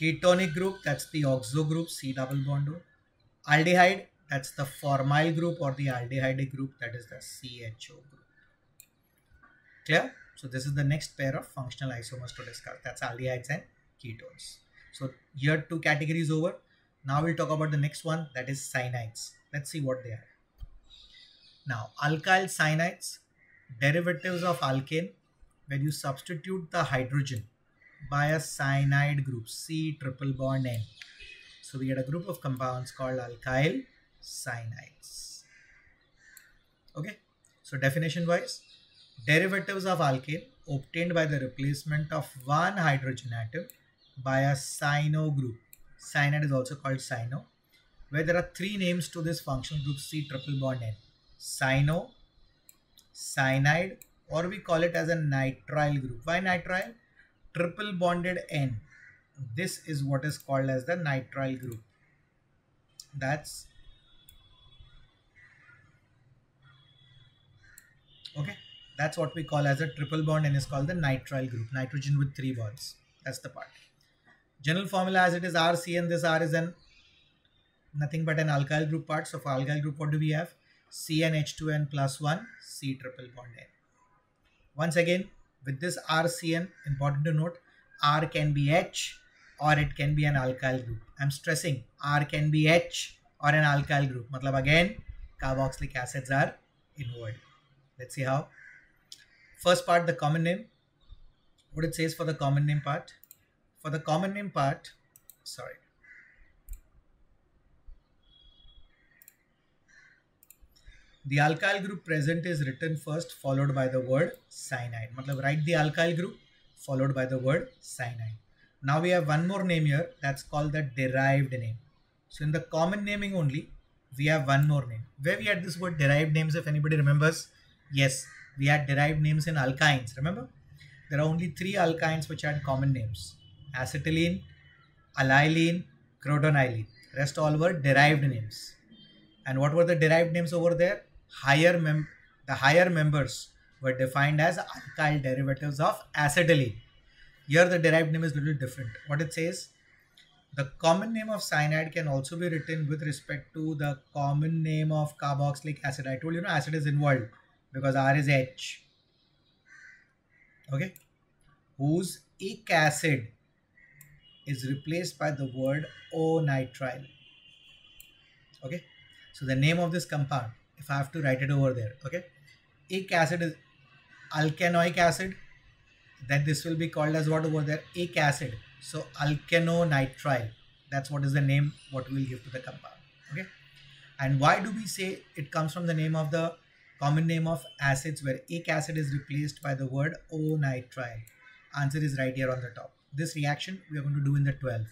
Ketonic group, that's the oxo group, C double bond O. Aldehyde, that's the formyl group or the aldehyde group, that is the CHO group. Clear? So this is the next pair of functional isomers to discuss. That's aldehydes and ketones. So here 2 categories over. Now we'll talk about the next one, that is cyanides. Let's see what they are. Now alkyl cyanides, derivatives of alkane, where you substitute the hydrogen by a cyanide group, C triple bond N. So we get a group of compounds called alkyl cyanides. Okay. So definition wise, derivatives of alkane obtained by the replacement of one hydrogen atom by a cyano group. Cyanide is also called cyano, where there are 3 names to this functional group C triple bond N. Cyano, cyanide, or we call it as a nitrile group. Why nitrile? Triple bonded N. This is what is called as the nitrile group. That's That's what we call as a triple bond and is called the nitrile group. Nitrogen with 3 bonds. That's the part. General formula as it is RCN. This R is an nothing but an alkyl group part. So for alkyl group, what do we have? CnH2n plus 1 C triple bond N. Once again, with this RCN, important to note, R can be H or it can be an alkyl group. I'm stressing R can be H or an alkyl group. Matlab again, carboxylic acids are involved. Let's see how. First part, the common name. What it says for the common name part. For the common name part, sorry. The alkyl group present is written first followed by the word cyanide. Matlab write the alkyl group followed by the word cyanide. Now we have one more name here, that's called the derived name. So in the common naming only, we have one more name. Where we had this word derived names, if anybody remembers? Yes, we had derived names in alkynes, remember? There are only 3 alkynes which had common names. Acetylene, allyline, crotonylene. Rest all were derived names. And what were the derived names over there? The higher members were defined as alkyl derivatives of acetylene. Here the derived name is a little different. What it says, the common name of cyanide can also be written with respect to the common name of carboxylic acid. I told you, acid is involved because R is H. Okay. Whose ic acid is replaced by the word O-nitrile. Okay. So the name of this compound, if I have to write it over there, okay. Ic acid is alkanoic acid. Then this will be called as what over there? Ic acid. So alkanonitrile. That's what is the name what we will give to the compound. Okay. And why do we say it comes from the name of the common name of acids where ic acid is replaced by the word O-nitrile? Answer is right here on the top. This reaction we are going to do in the 12.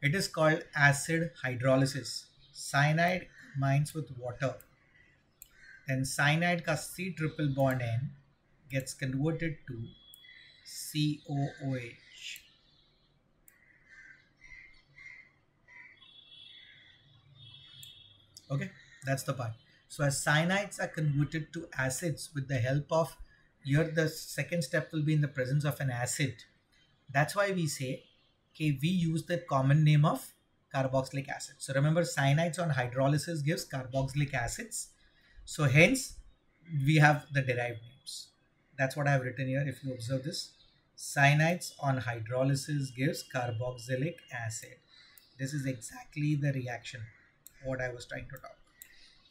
It is called acid hydrolysis. Cyanide combines with water. Then cyanide ka C triple bond N gets converted to COOH. Okay, that's the part. So as cyanides are converted to acids with the help of, here the second step will be in the presence of an acid. That's why we say, okay, we use the common name of carboxylic acid. So remember, cyanides on hydrolysis gives carboxylic acids. So hence we have the derived names. That's what I have written here. If you observe this, cyanides on hydrolysis gives carboxylic acid. This is exactly the reaction what I was trying to talk.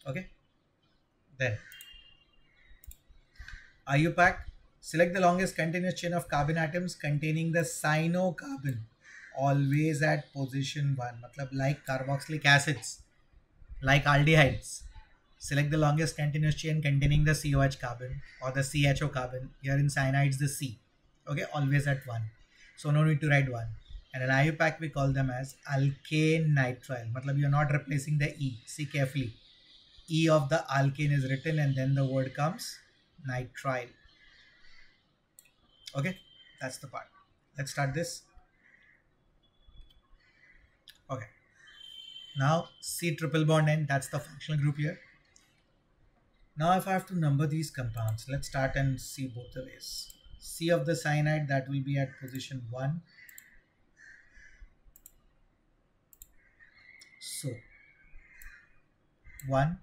Okay. Then IUPAC, select the longest continuous chain of carbon atoms containing the cyanocarbon always at position 1. Matlab like carboxylic acids, like aldehydes. Select the longest continuous chain containing the COH carbon or the CHO carbon. Here in cyanides the C. Okay, always at 1. So no need to write 1. And in IUPAC we call them as alkane nitrile. Matlab you are not replacing the E. See carefully. E of the alkane is written and then the word comes nitrile. Okay, that's the part. Let's start this. Okay. Now C triple bond N, that's the functional group here. Now if I have to number these compounds, let's start and see both the ways. C of the cyanide, that will be at position 1. So 1.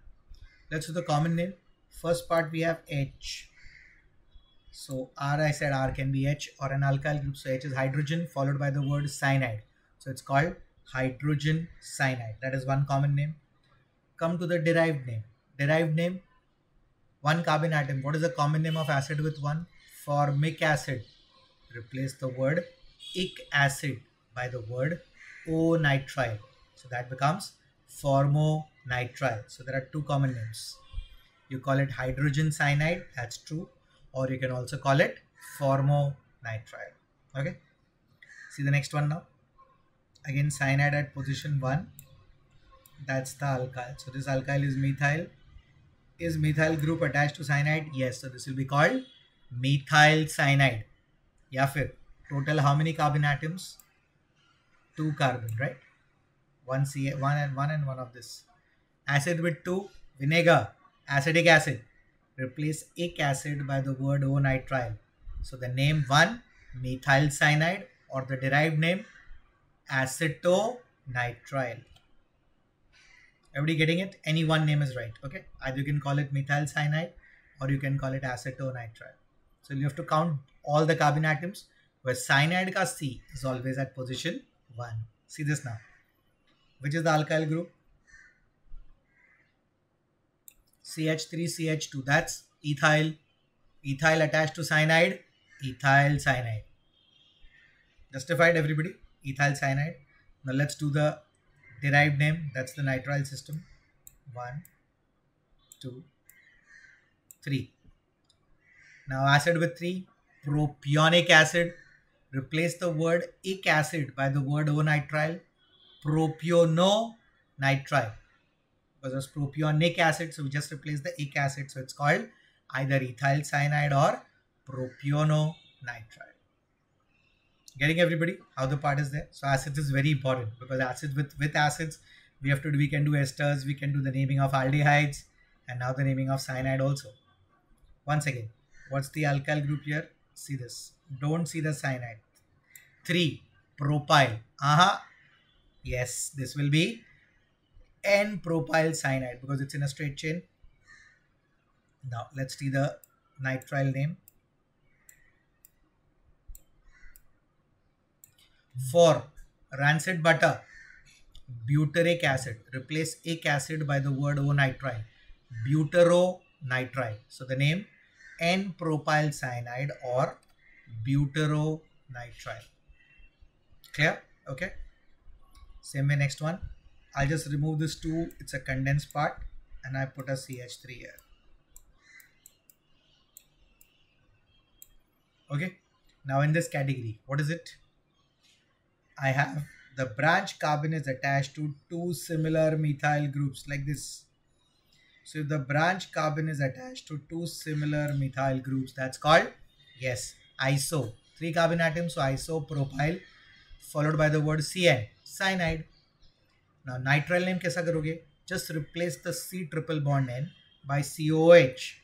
Let's do the common name. First part we have H. So R, I said R can be H or an alkyl group. So H is hydrogen followed by the word cyanide. So it's called hydrogen cyanide. That is one common name. Come to the derived name. Derived name, one carbon atom. What is the common name of acid with 1? Formic acid. Replace the word ic acid by the word O-nitrile. So that becomes formonitrile. So there are 2 common names. You call it hydrogen cyanide, that's true. Or you can also call it formonitrile. Okay. See the next one now. Again, cyanide at position 1. That's the alkyl. So this alkyl is methyl. Is methyl group attached to cyanide? Yes. So this will be called methyl cyanide. Ya fir, total how many carbon atoms? 2 carbon, right? One and one of this. Acid with 2, vinegar, acetic acid. replace ic acid by the word O-nitrile. So the name 1, methyl cyanide, or the derived name acetonitrile. Everybody getting it? Any one name is right. Okay. Either you can call it methyl cyanide or you can call it acetonitrile. So you have to count all the carbon atoms where cyanide ka C is always at position 1. See this now. Which is the alkyl group? CH3CH2. That's ethyl. Ethyl attached to cyanide. Ethyl cyanide. Justified, everybody? Ethyl cyanide. Now let's do the derived name. That's the nitrile system. 1, 2, 3. Now acid with 3. Propionic acid. Replace the word ic acid by the word O-nitrile. Propiononitrile. Because it's propionic acid, so we just replace the ic acid. So it's called either ethyl cyanide or propiononitrile. Getting everybody how the part is there? So acids is very important because acids with acids we can do esters, we can do the naming of aldehydes, and now the naming of cyanide also. Once again, what's the alkyl group here? See this. Don't see the cyanide. 3 propyl. Yes, this will be N-propyl cyanide because it's in a straight chain. Now let's see the nitrile name. 4 rancid butter. Butyric acid. Replace ic acid by the word O-nitrile. Butyronitrile. So the name N-propyl cyanide or butyronitrile. Clear? Okay. Same way next one. I'll just remove this 2. It's a condensed part and I put a CH3 here. Okay. Now in this category, what is it? I have the branch carbon is attached to 2 similar methyl groups like this. So if the branch carbon is attached to 2 similar methyl groups, that's called, yes, iso. 3 carbon atoms, so isopropyl, followed by the word CN, cyanide. Now nitrile name kaisa karoge? Just replace the C triple bond N by COH.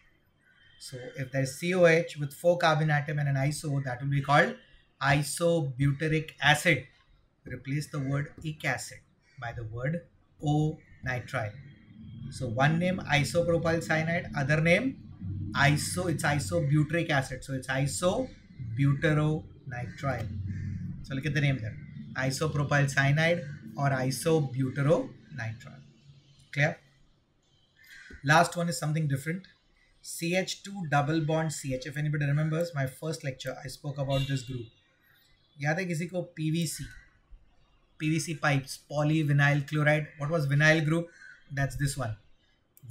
So if there is COH with 4 carbon atom and an iso, that will be called isobutyric acid. Replace the word ic acid by the word O-nitrile. So one name isopropyl cyanide, other name it's isobutyric acid. So it's isobutyronitrile. So look at the name there. Isopropyl cyanide or isobutyronitrile. Clear? Last one is something different. CH2 double bond CH. If anybody remembers my first lecture, I spoke about this group. याद है किसी को PVC pipes, polyvinyl chloride. What was vinyl group? That's this one.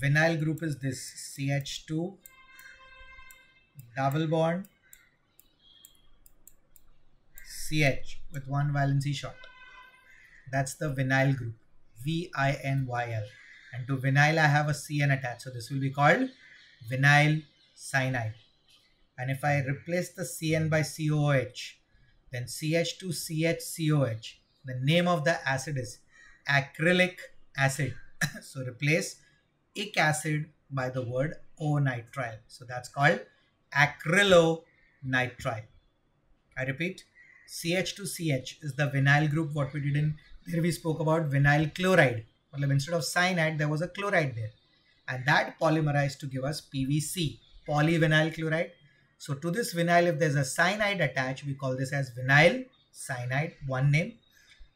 Vinyl group is this CH2 double bond CH with 1 valency short. That's the vinyl group. VINYL. And to vinyl I have a CN attached. So this will be called vinyl cyanide. And if I replace the CN by COH, then CH2CHCOH. The name of the acid is acrylic acid. So replace ic acid by the word O-nitrile. So that's called acrylonitrile. I repeat, CH2CH is the vinyl group. What we did in there, we spoke about vinyl chloride. Well, instead of cyanide, there was a chloride there. And that polymerized to give us PVC, polyvinyl chloride. So to this vinyl, if there's a cyanide attached, we call this as vinyl cyanide, one name.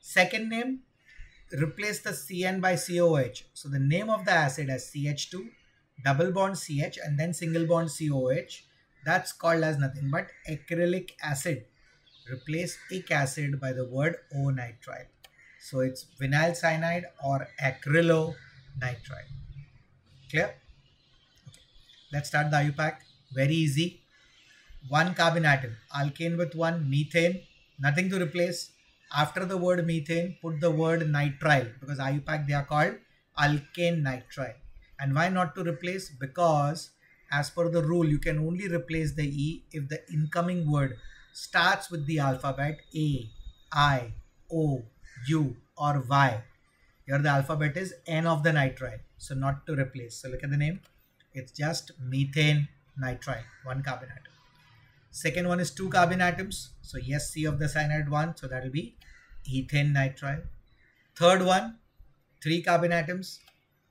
Second name, replace the CN by COH. So the name of the acid as CH2, double bond CH and then single bond COH. That's called as nothing but acrylic acid. Replace ic acid by the word O-nitrile. So it's vinyl cyanide or acrylonitrile. Clear? Okay. Let's start the IUPAC. Very easy. 1 carbon atom, alkane with 1, methane, nothing to replace. After the word methane, put the word nitrile because IUPAC they are called alkane nitrile. And why not to replace? Because as per the rule, you can only replace the E if the incoming word starts with the alphabet A, I, O, U or Y. Here the alphabet is N of the nitrile. So not to replace. So look at the name It's just methane nitrile, one carbon atom. Second one is two carbon atoms. So yes, C of the cyanide one. So that will be ethane nitrile. Third one, three carbon atoms,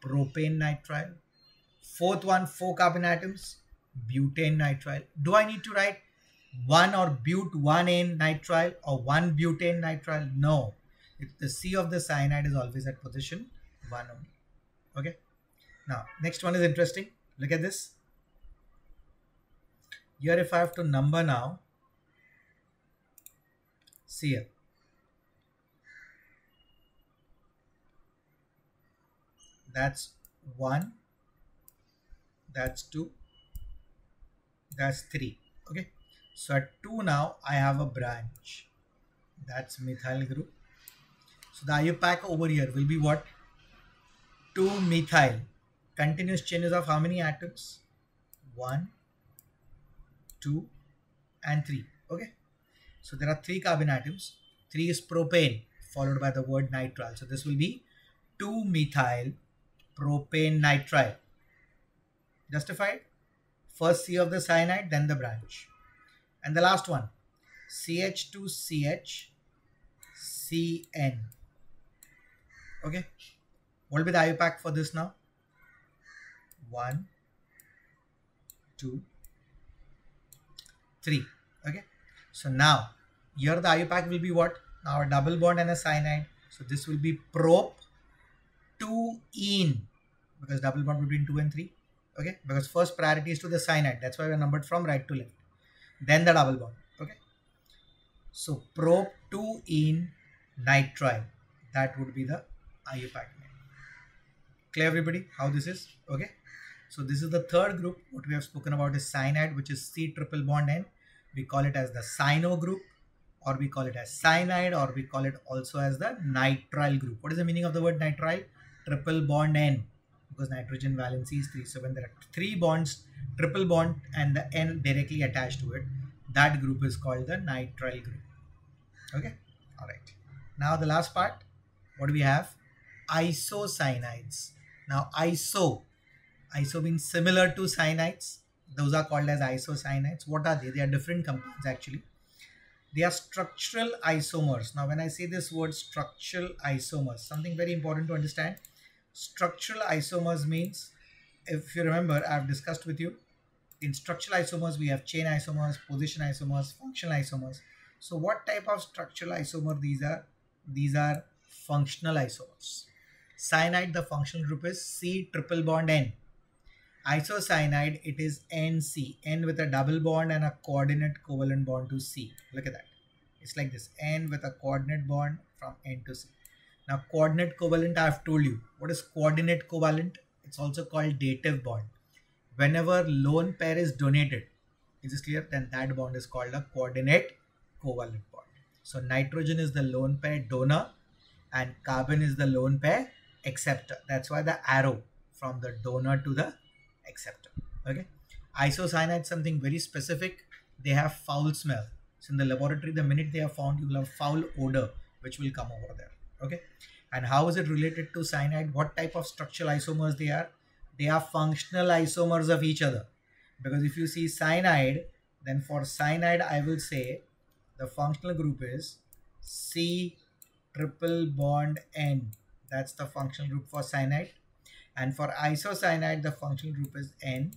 propane nitrile. Fourth one, four carbon atoms, butane nitrile. Do I need to write one or but-1-N nitrile or one butane nitrile? No. The C of the cyanide is always at position 1 only. Okay. Now, next one is interesting. Look at this. Here, if I have to number now, see here. That's 1, that's 2, that's 3. Okay. So at 2 now, I have a branch. That's methyl group. So the IUPAC over here will be what? 2-methyl. Continuous changes of how many atoms? 1, 2, and 3. Okay. So there are 3 carbon atoms. 3 is propane followed by the word nitrile. So this will be 2-methyl propane nitrile. Justified? First C of the cyanide, then the branch. And the last one, CH2CH CN. Okay. What will be the IUPAC for this now? 1, 2, 3. Okay. So now here the IUPAC will be what? Now a double bond and a cyanide. So this will be prop 2-ene, because double bond between 2 and 3. Okay. Because first priority is to the cyanide. That's why we are numbered from right to left. Then the double bond. Okay. So prop 2-ene nitrile. That would be the IUPAC name. Clear everybody how this is? Okay. So this is the third group. What we have spoken about is cyanide, which is C triple bond N. We call it as the cyano group, or we call it as cyanide, or we call it also as the nitrile group. What is the meaning of the word nitrile? Triple bond N, because nitrogen valency is 3. So when there are 3 bonds, triple bond and the N directly attached to it, that group is called the nitrile group. Okay. All right. Now the last part, what do we have? Isocyanides. Now iso means similar to cyanides. Those are called as isocyanides. What are they? They are different compounds actually. They are structural isomers. Now when I say this word structural isomers, something very important to understand. Structural isomers means, if you remember, I have discussed with you, in structural isomers we have chain isomers, position isomers, functional isomers. So what type of structural isomer these are? These are functional isomers. Cyanide, the functional group is C triple bond N. Isocyanide, it is NC, N with a double bond and a coordinate covalent bond to C. Look at that. It's like this, N with a coordinate bond from N to C. Now coordinate covalent, I have told you. What is coordinate covalent? It's also called dative bond. Whenever lone pair is donated, is this clear? Then that bond is called a coordinate covalent bond. So nitrogen is the lone pair donor and carbon is the lone pair acceptor. That's why the arrow from the donor to the acceptor. Okay. Isocyanide, something very specific. They have foul smell. So in the laboratory, the minute they are found, you will have foul odor which will come over there. Okay. And how is it related to cyanide? What type of structural isomers they are? They are functional isomers of each other. Because if you see cyanide, then for cyanide, I will say the functional group is C triple bond N. That's the functional group for cyanide. And for isocyanide, the functional group is N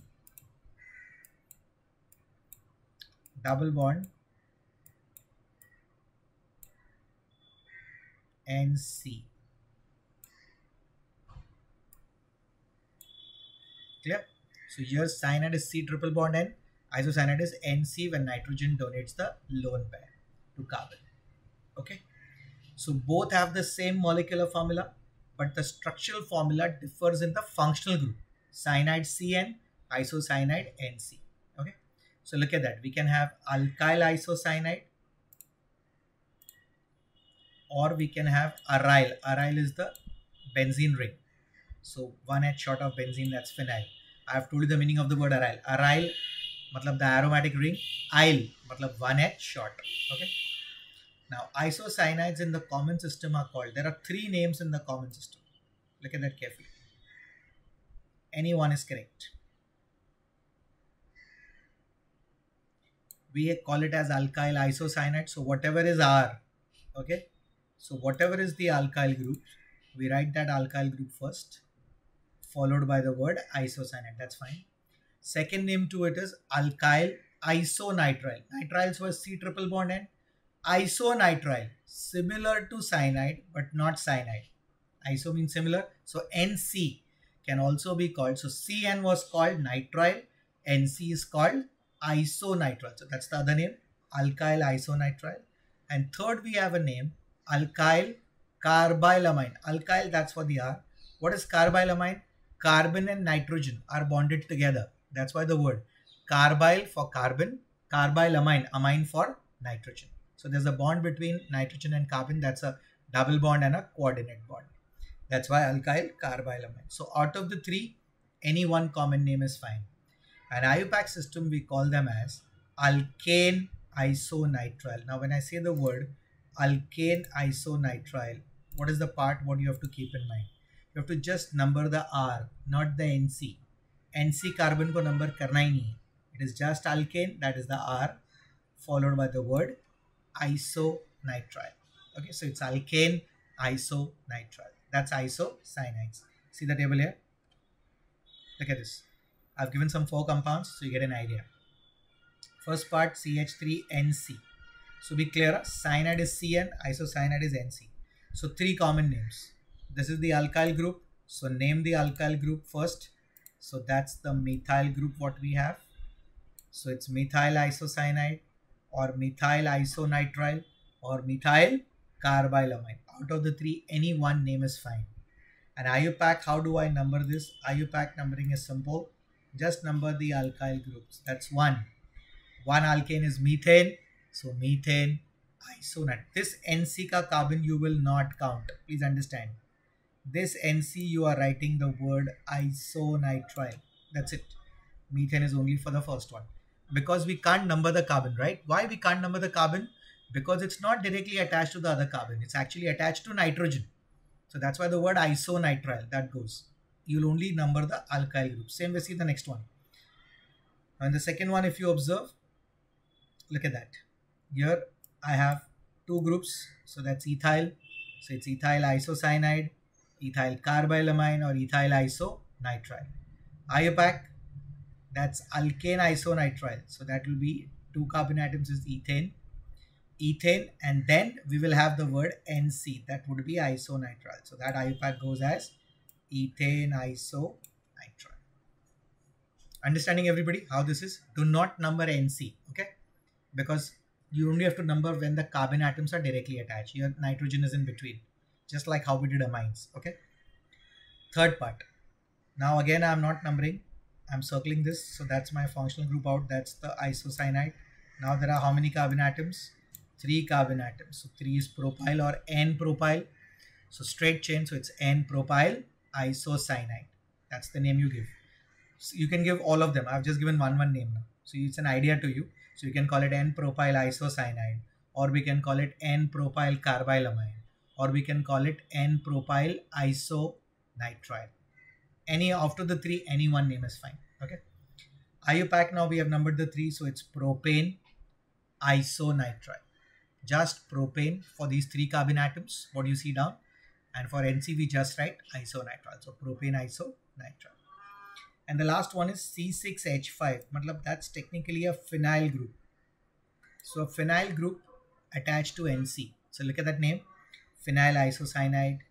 double bond NC. Clear? So here cyanide is C triple bond N, isocyanide is NC when nitrogen donates the lone pair to carbon. Okay. So both have the same molecular formula, but the structural formula differs in the functional group. Cyanide CN, isocyanide NC. Okay. So look at that. We can have alkyl isocyanide, or we can have aryl. Aryl is the benzene ring. So 1H short of benzene, that's phenyl. I have told you the meaning of the word aryl. Aryl, matlab the aromatic ring. Yl, matlab 1H short. Okay. Now, isocyanides in the common system are called, there are 3 names in the common system. Look at that carefully. Any one is correct. we call it as alkyl isocyanide. So whatever is R, okay, so whatever is the alkyl group, we write that alkyl group first, followed by the word isocyanide. That's fine. Second name to it is alkyl isonitrile. Nitriles was C triple bond N. Isonitrile, similar to cyanide but not cyanide. Iso means similar, so NC can also be called. So CN was called nitrile, NC is called isonitrile. So that's the other name, alkyl isonitrile. And third, we have a name, alkyl carbylamine. Alkyl, that's for the R. What is carbylamine? Carbon and nitrogen are bonded together. That's why the word carbyl for carbon, carbylamine, amine for nitrogen. So there's a bond between nitrogen and carbon. That's a double bond and a coordinate bond. That's why alkyl carbylamine. So out of the three, any one common name is fine. An IUPAC system, we call them as alkane isonitrile. Now when I say the word alkane isonitrile, what is the part what you have to keep in mind? You have to just number the R, not the NC. NC carbon ko number karna hi nahi hai. It is just alkane, that is the R, followed by the word isonitrile. Okay, so it's alkane isonitrile. That's isocyanides. See the table here? Look at this. I've given some 4 compounds so you get an idea. First part, CH3NC. So be clear, cyanide is CN, isocyanide is NC. So 3 common names. This is the alkyl group. So name the alkyl group first. So that's the methyl group what we have. So it's methyl isocyanide or methyl isonitrile or methyl carbylamine. Out of the 3, any one name is fine. And IUPAC, how do I number this? IUPAC numbering is simple. Just number the alkyl groups. That's 1. 1 alkane is methane. So methane isonitrile. This NC ka carbon you will not count. Please understand. This NC you are writing the word isonitrile. That's it. Methane is only for the first one. Because we can't number the carbon, right? Why we can't number the carbon? Because it's not directly attached to the other carbon. It's actually attached to nitrogen. So that's why the word isonitrile, that goes. You'll only number the alkyl group. Same way, see the next one. And the second one, if you observe, look at that. Here I have 2 groups. So that's ethyl. So it's ethyl isocyanide, ethyl carbylamine or ethyl isonitrile. IUPAC, that's alkane isonitrile. So that will be 2 carbon atoms is ethane. Ethane, and then we will have the word NC, that would be isonitrile. So that IUPAC goes as ethane isonitrile. Understanding everybody how this is? Do not number NC, okay? Because you only have to number when the carbon atoms are directly attached. Here nitrogen is in between, just like how we did amines, okay? Third part. Now again I'm not numbering, I'm circling this. So that's my functional group out, that's the isocyanide. Now there are how many carbon atoms? 3 carbon atoms. So 3 is propyl or N-propyl. So straight chain, so it's N-propyl isocyanide. That's the name you give. So you can give all of them. I've just given one name now. So it's an idea to you. So you can call it N-propyl isocyanide, or we can call it N-propyl carbylamine, or we can call it N-propyl isonitrile. Any after the 3, any one name is fine. Okay. IUPAC, now we have numbered the 3. So it's propane isonitrile. Just propane for these 3 carbon atoms, what you see down. And for NC, we just write isonitrile. So propane isonitrile. And the last one is C6H5. Matlab, that's technically a phenyl group. So a phenyl group attached to NC. So look at that name. Phenyl isocyanide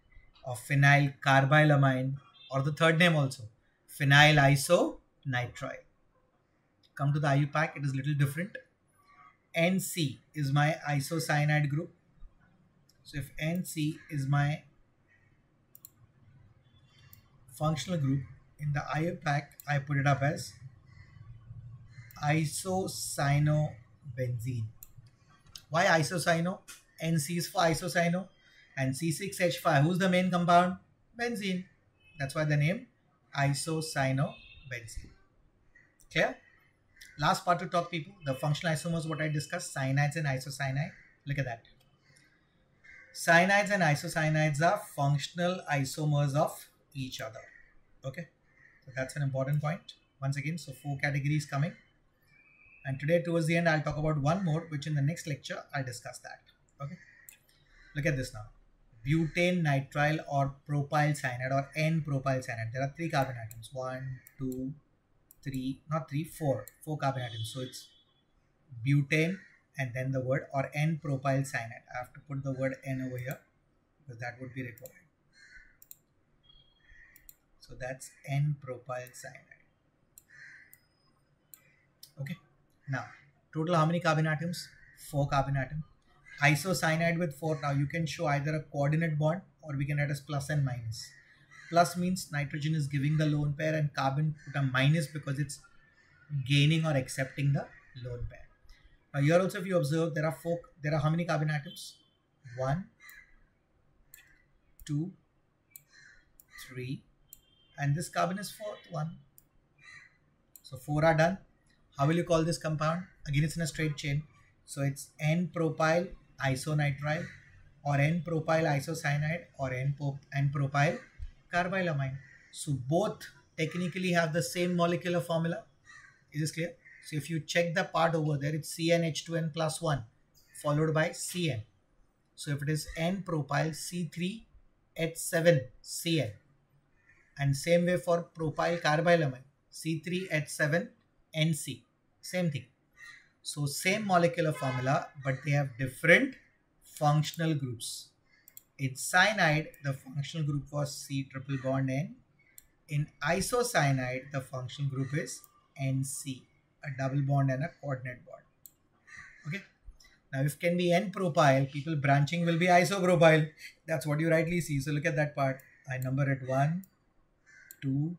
or phenyl carbylamine, or the third name also, phenyl isonitrile. Come to the IUPAC, it is little different. NC is my isocyanide group. So if NC is my functional group, in the IUPAC I put it up as isocyano-benzene. Why isocyano? NC is for isocyano, and C6H5, who's the main compound? Benzene. That's why the name isocyano-benzene. Clear? Last part to talk, people, the functional isomers what I discussed, cyanides and isocyanide. Look at that. Cyanides and isocyanides are functional isomers of each other. Okay, so that's an important point. Once again, so 4 categories coming. And today towards the end, I'll talk about one more, which in the next lecture, I'll discuss that. Okay. Look at this now. Butane nitrile or propyl cyanide or N-propyl cyanide. There are 3 carbon atoms. 1, 2, 3, not 3, 4. 4 carbon atoms. So it's butane and then the word or N-propyl cyanide. I have to put the word N over here because that would be required. So that's N-propyl cyanide. Okay. Now, total how many carbon atoms? 4 carbon atoms. Isocyanide with 4. Now you can show either a coordinate bond or we can write as plus and minus. Plus means nitrogen is giving the lone pair and carbon put a minus because it's gaining or accepting the lone pair. Now here also if you observe there are how many carbon atoms? 1, 2, 3 and this carbon is 4th one. So 4 are done. How will you call this compound? Again it's in a straight chain. So it's N-propyl isonitrile or N-propyl isocyanide or N-propyl carbylamine. So both technically have the same molecular formula. Is this clear? So if you check the part over there, it's CnH2n plus 1 followed by Cn. So if it is N-propyl C3H7Cn and same way for propyl carbylamine C3H7NC. Same thing. So same molecular formula, but they have different functional groups. In cyanide, the functional group was C triple bond N. In isocyanide, the functional group is NC, a double bond and a coordinate bond. Okay. Now, if can be N-propyl, people branching will be isopropyl. That's what you rightly see. So look at that part. I number it 1, 2,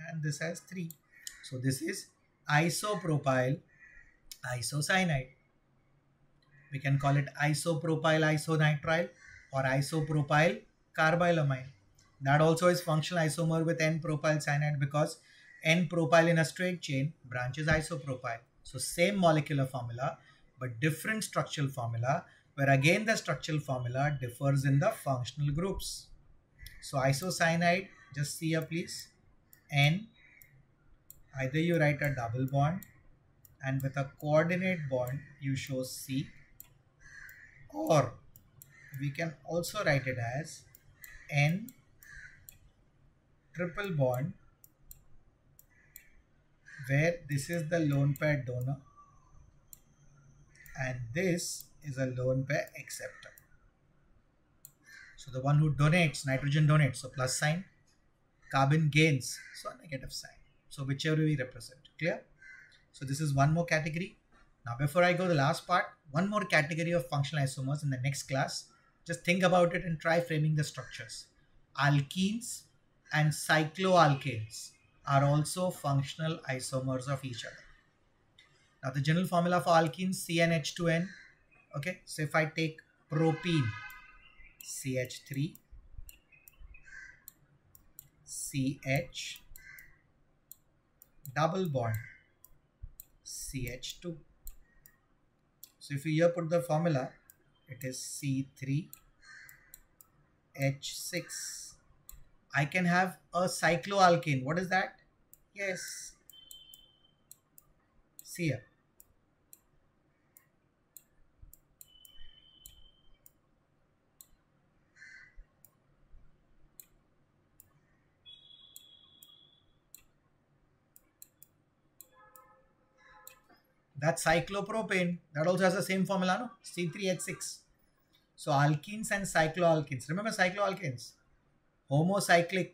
and this has 3. So this is isopropyl isocyanide. We can call it isopropyl isonitrile or isopropyl carbylamine. That also is functional isomer with N-propyl cyanide because N-propyl in a straight chain branches isopropyl. So same molecular formula but different structural formula where again the structural formula differs in the functional groups. So isocyanide, just see here please, N, either you write a double bond and with a coordinate bond you show C, or we can also write it as N triple bond where this is the lone pair donor and this is a lone pair acceptor. So the one who donates, nitrogen donates, so plus sign, carbon gains, so negative sign. So whichever we represent. Clear? So this is one more category. Now before I go the last part, one more category of functional isomers in the next class. Just think about it and try framing the structures. Alkenes and cycloalkanes are also functional isomers of each other. Now the general formula for alkenes, CnH2n. Okay, so if I take propene, CH3, CH, double bond, CH2. So if you here put the formula, it is C3H6. I can have a cycloalkane. What is that? Yes. See here. That's cyclopropane. That also has the same formula, no? C3H6. So alkenes and cycloalkenes. Remember cycloalkenes? Homocyclic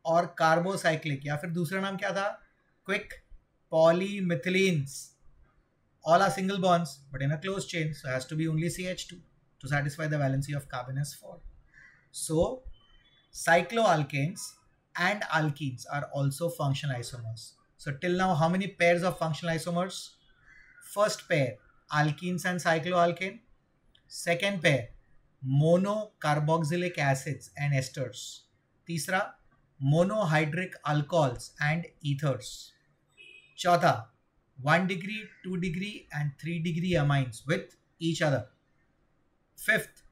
और carbocyclic. या फिर दूसरा नाम क्या था? Quick polymethylenes. All are single bonds, but in a closed chain. So it has to be only CH2 to satisfy the valency of carbon is 4. So cycloalkanes and alkenes are also functional isomers. So till now, how many pairs of functional isomers? First pair, alkenes and cycloalkane. Second pair, monocarboxylic acids and esters. तीसरा, monohydric alcohols and ethers. चौथा, 1 degree, 2 degree and 3 degree amines with each other. Fifth,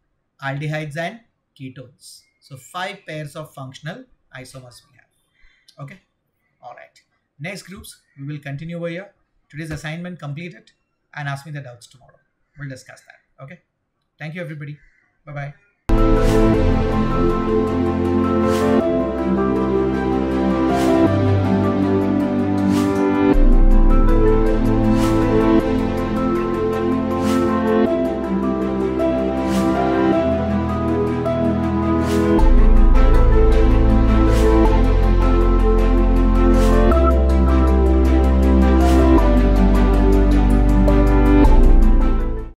aldehydes and ketones. So 5 pairs of functional isomers we have. Okay. All right. Next groups, we will continue over here. today's assignment, complete it, and ask me the doubts tomorrow. We'll discuss that. Okay. Thank you, everybody. Bye-bye.